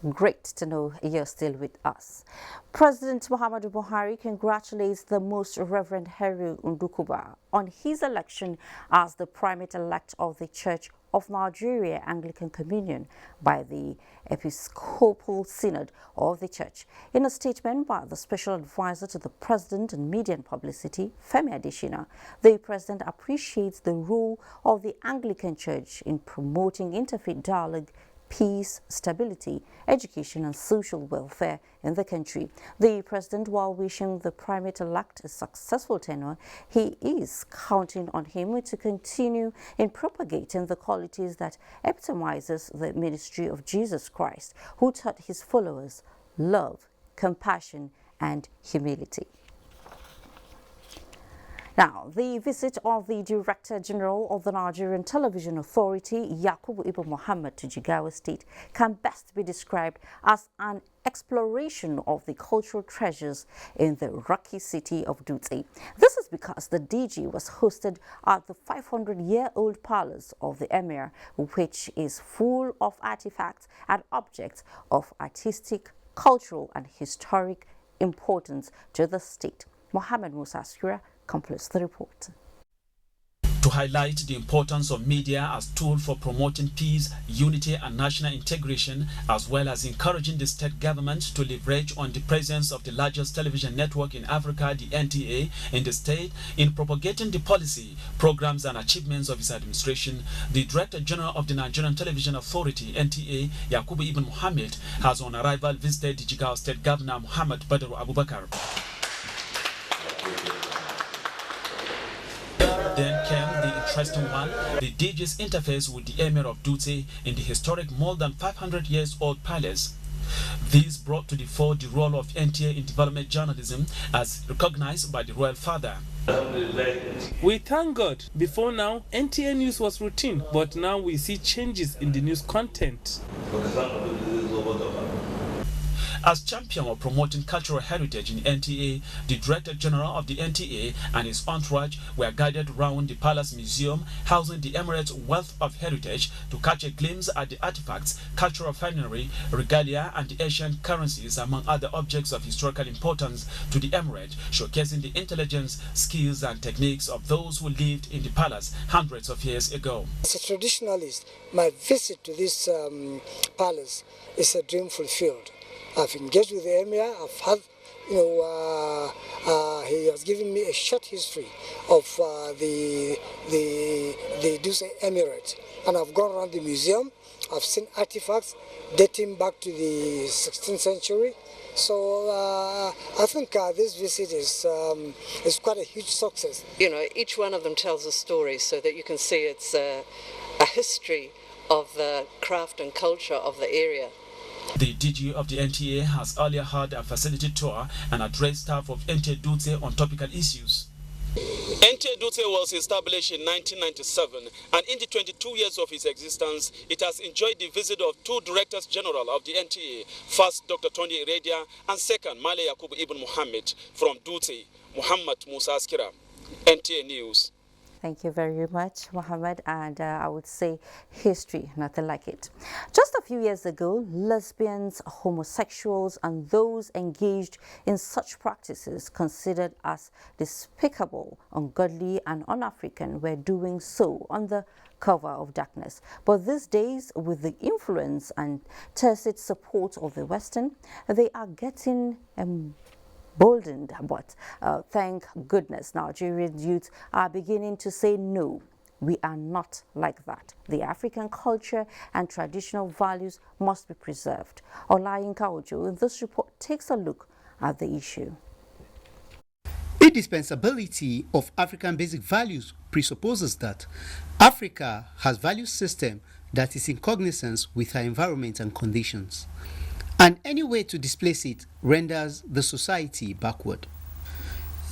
S1: Great to know you're still with us. President Muhammadu Buhari congratulates the Most Reverend Harry Ndukuba on his election as the primate-elect of the Church of Nigeria Anglican Communion by the Episcopal Synod of the Church. In a statement by the Special Advisor to the President on Media and Publicity, Femi Adesina, the President appreciates the role of the Anglican Church in promoting interfaith dialogue, peace, stability, education and social welfare in the country. The President, while wishing the primate-elect a successful tenure, he is counting on him to continue in propagating the qualities that epitomizes the ministry of Jesus Christ, who taught his followers love, compassion and humility. Now, the visit of the Director General of the Nigerian Television Authority, Yakubu Ibn Muhammad, to Jigawa State can best be described as an exploration of the cultural treasures in the rocky city of Dutse. This is because the DG was hosted at the 500-year-old palace of the Emir, which is full of artifacts and objects of artistic, cultural and historic importance to the state. Mohammed Musa Askura completes the report.
S27: To highlight the importance of media as a tool for promoting peace, unity and national integration, as well as encouraging the state government to leverage on the presence of the largest television network in Africa, the NTA, in the state, in propagating the policy, programs and achievements of its administration, the Director General of the Nigerian Television Authority, NTA, Yakubu Ibn Muhammad, has on arrival visited the Jigawa State Governor Muhammad Badru Abubakar. Then came the interesting one, the DG's interface with the Emir of Dutse in the historic more than 500 years old palace. This brought to the fore the role of NTA in development journalism as recognized by the royal father.
S28: We thank God. Before now, NTA news was routine, but now we see changes in the news content.
S27: As champion of promoting cultural heritage in NTA, the Director General of the NTA and his entourage were guided around the Palace Museum, housing the Emirates' wealth of heritage, to catch a glimpse at the artifacts, cultural finery, regalia and the ancient currencies, among other objects of historical importance to the Emirate, showcasing the intelligence, skills and techniques of those who lived in the palace hundreds of years ago.
S29: As a traditionalist, my visit to this palace is a dream fulfilled. I've engaged with the Emir. I've had, he has given me a short history of the Dutse Emirate, and I've gone around the museum. I've seen artifacts dating back to the 16th century. So I think this visit is quite a huge success.
S30: You know, each one of them tells a story, so that you can see it's a history of the craft and culture of the area.
S27: The DG of the NTA has earlier had a facility tour and addressed staff of NTA Dutse on topical issues.
S2: NTA Dutse was established in 1997, and in the 22 years of its existence, it has enjoyed the visit of two Directors General of the NTA, first Dr. Tony Iradia, and second Male Yakubu Ibn Muhammad from Dutse, Muhammad Musa Askira. NTA News.
S1: Thank you very much, Mohammed, and I would say history, nothing like it. Just a few years ago, lesbians, homosexuals, and those engaged in such practices considered as despicable, ungodly, and un-African were doing so on the cover of darkness. But these days, with the influence and tacit support of the Western, they are getting boldened, but thank goodness Nigerian youth are beginning to say no. We are not like that. The African culture and traditional values must be preserved. Olayinka Ojo in this report takes a look at the issue.
S3: Indispensability of African basic values presupposes that Africa has value system that is in cognizance with her environment and conditions, and any way to displace it renders the society backward.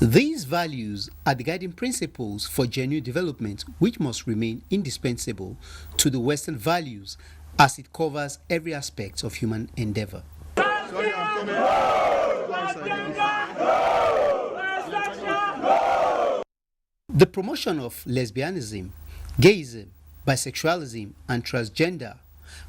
S3: These values are the guiding principles for genuine development, which must remain indispensable to the Western values as it covers every aspect of human endeavor. The promotion of lesbianism, gayism, bisexualism, and transgender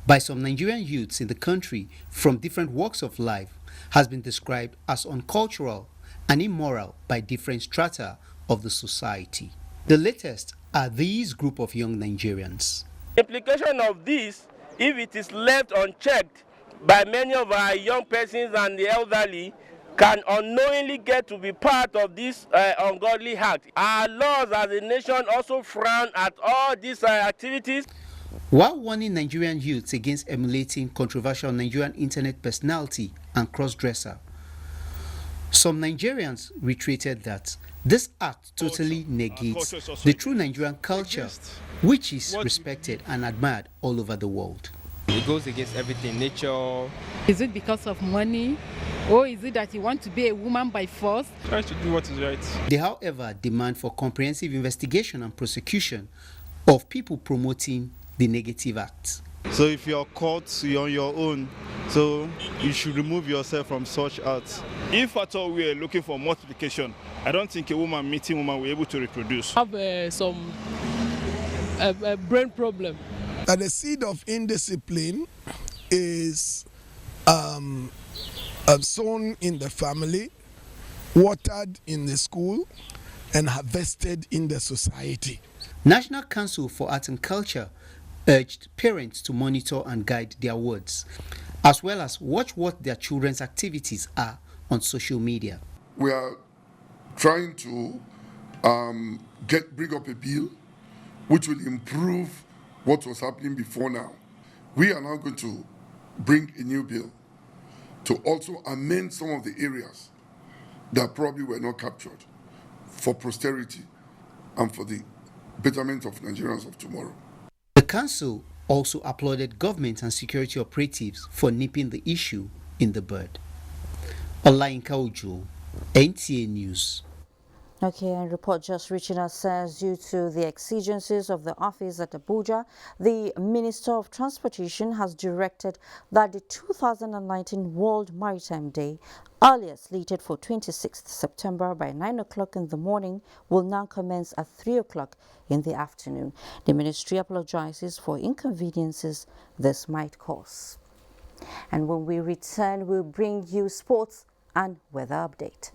S3: by some Nigerian youths in the country from different walks of life has been described as uncultural and immoral by different strata of the society. The latest are these group of young Nigerians.
S5: The implication of this, if it is left unchecked by many of our young persons and the elderly, can unknowingly get to be part of this ungodly act. Our laws as a nation also frown at all these activities.
S3: While warning Nigerian youths against emulating controversial Nigerian internet personality and cross-dresser, some Nigerians reiterated that this act totally negates the true Nigerian culture, which is respected and admired all over the world.
S6: It goes against everything, nature.
S8: Is it because of money? Or is it that you want to be a woman by force?
S6: Try to do what is right.
S3: They, however, demand for comprehensive investigation and prosecution of people promoting the negative acts.
S16: So if you're caught, you're on your own. So you should remove yourself from such acts.
S26: If at all we are looking for multiplication, I don't think a woman meeting woman will be able to reproduce.
S17: Have some brain problem.
S18: That the seed of indiscipline is sown in the family, watered in the school, and harvested in the society.
S3: National Council for Arts and Culture urged parents to monitor and guide their words, as well as watch what their children's activities are on social media.
S20: We are trying to bring up a bill which will improve what was happening before now. We are now going to bring a new bill to also amend some of the areas that probably were not captured for posterity and for the betterment of Nigerians of tomorrow.
S3: The council also applauded government and security operatives for nipping the issue in the bud. Olayinka Ojo, NTA News.
S1: Okay, and report just reaching us says due to the exigencies of the office at Abuja, the Minister of Transportation has directed that the 2019 World Maritime Day, earlier slated for 26th September by 9 o'clock in the morning, will now commence at 3 o'clock in the afternoon. The ministry apologizes for inconveniences this might cause. And when we return, we'll bring you sports and weather update.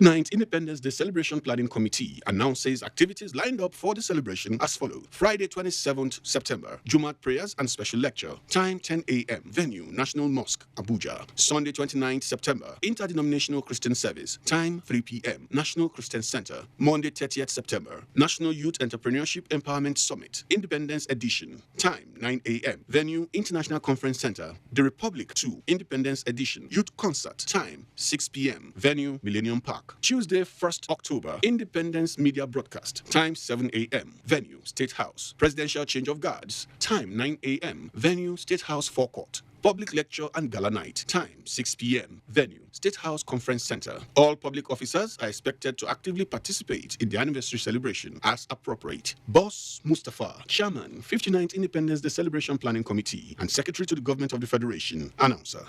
S21: 9th Independence Day Celebration Planning Committee announces activities lined up for the celebration as follows. Friday, 27th September, Jumat prayers and special lecture. Time 10 a.m. Venue, National Mosque, Abuja. Sunday, 29th September, Interdenominational Christian Service. Time 3 p.m. National Christian Center. Monday, 30th September, National Youth Entrepreneurship Empowerment Summit, Independence Edition. Time 9 a.m. Venue, International Conference Center. The Republic 2, Independence Edition. Youth Concert. Time 6 p.m. Venue, Millennium Park. Tuesday, 1st October, Independence Media Broadcast. Time 7 a.m. Venue, State House. Presidential Change of Guards. Time 9 a.m. Venue, State House Forecourt. public lecture and gala night. Time 6 p.m. Venue State House Conference Center. All public officers are expected to actively participate in the anniversary celebration as appropriate. Boss Mustafa, Chairman, 59th Independence Day Celebration Planning Committee and Secretary to the Government of the Federation. Announcer.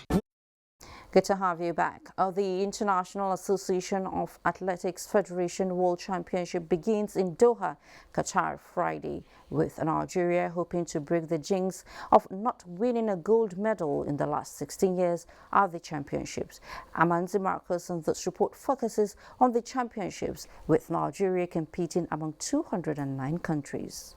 S1: Good to have you back. The International Association of Athletics Federation World Championship begins in Doha, Qatar, Friday, with Nigeria hoping to break the jinx of not winning a gold medal in the last 16 years at the championships. Amanzi Marcus and this report focuses on the championships, with Nigeria competing among 209 countries.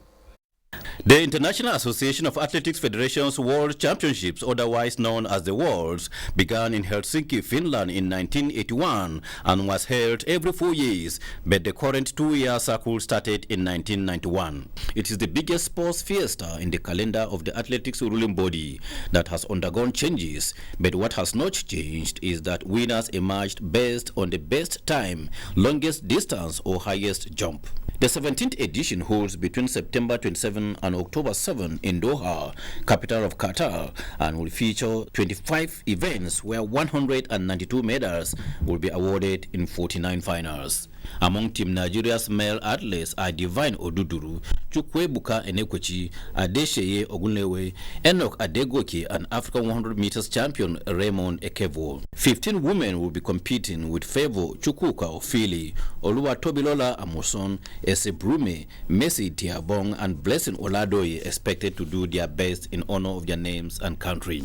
S4: The International Association of Athletics Federations World Championships, otherwise known as the Worlds, began in Helsinki, Finland in 1981 and was held every 4 years, but the current 2-year cycle started in 1991. It is the biggest sports fiesta in the calendar of the athletics ruling body that has undergone changes, but what has not changed is that winners emerged based on the best time, longest distance or highest jump. The 17th edition holds between September 27 and October 7 in Doha, capital of Qatar, and will feature 25 events where 192 medals will be awarded in 49 finals. Among Team Nigeria's male athletes are Divine Oduduru, Chukwebuka Enekwechi, Adesheye Ogunlewe, Enoch Adegoke, and African 100 meters champion Raymond Ekevo. 15 women will be competing with Favor Chukwuka Ofili, Oluwatobilola Amoson, Ese Brume, Messi Tiabong, and Blessing Oladoye expected to do their best in honor of their names and country.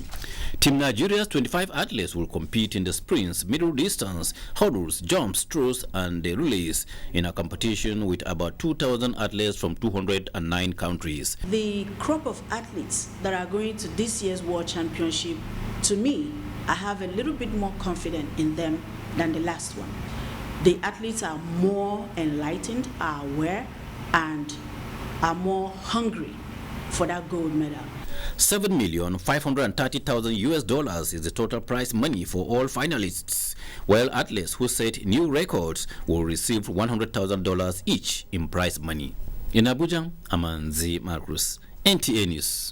S4: Team Nigeria's 25 athletes will compete in the sprints, middle distance, hurdles, jumps, throws, and the relays in a competition with about 2,000 athletes from 209 countries.
S7: The crop of athletes that are going to this year's World Championship, to me, I have a little bit more confidence in them than the last one. The athletes are more enlightened, are aware, and are more hungry for that gold medal.
S4: $7,530,000 is the total prize money for all finalists, while athletes who set new records will receive $100,000 each in prize money. In Abuja, Amanzi Marcus, NTA News.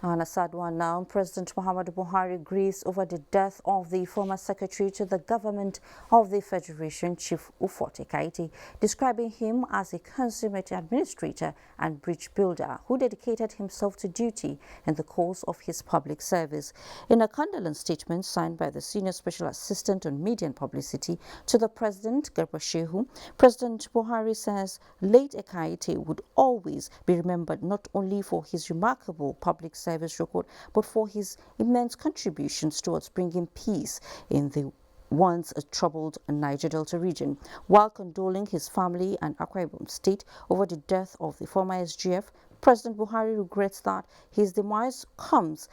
S1: On a sad one now, President Muhammadu Buhari grieves over the death of the former secretary to the government of the Federation, Chief Ufote Kaiti, describing him as a consummate administrator and bridge builder who dedicated himself to duty in the course of his public service. In a condolence statement signed by the Senior Special Assistant on Media and Publicity to the President, Garba Shehu, President Buhari says late Kaiti would always be remembered not only for his remarkable public service record, but for his immense contributions towards bringing peace in the once troubled Niger Delta region. While condoling his family and Akwa Ibom State over the death of the former SGF, President Buhari regrets that his demise comes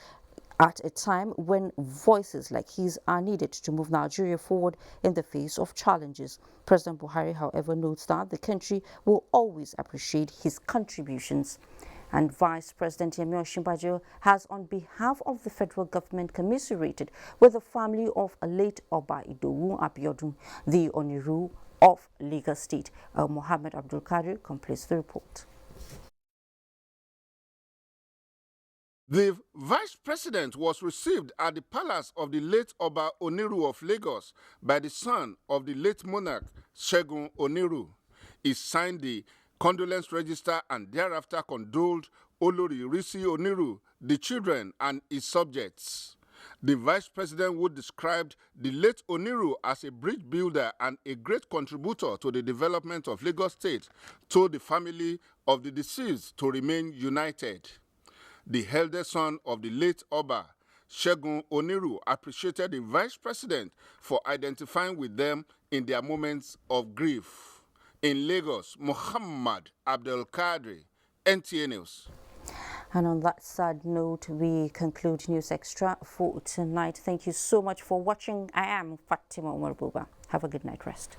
S1: at a time when voices like his are needed to move Nigeria forward in the face of challenges. President Buhari, however, notes that the country will always appreciate his contributions. And Vice President Yemi Osinbajo has, on behalf of the federal government, commiserated with the family of late Oba Idowu Abiodun, the Oniru of Lagos State. Mohammed Abdul Kadir completes the report.
S9: The Vice President was received at the palace of the late Oba Oniru of Lagos by the son of the late monarch, Segun Oniru. He signed the condolence register and thereafter condoled Olori Risi Oniru, the children, and his subjects. The Vice President would describe the late Oniru as a bridge builder and a great contributor to the development of Lagos State, told the family of the deceased to remain united. The eldest son of the late Oba, Segun Oniru, appreciated the Vice President for identifying with them in their moments of grief. In Lagos, Muhammad Abdul Kadri, NTA News.
S1: And on that sad note, we conclude News Extra for tonight. Thank you so much for watching. I am Fatima Umar Buba. Have a good night rest.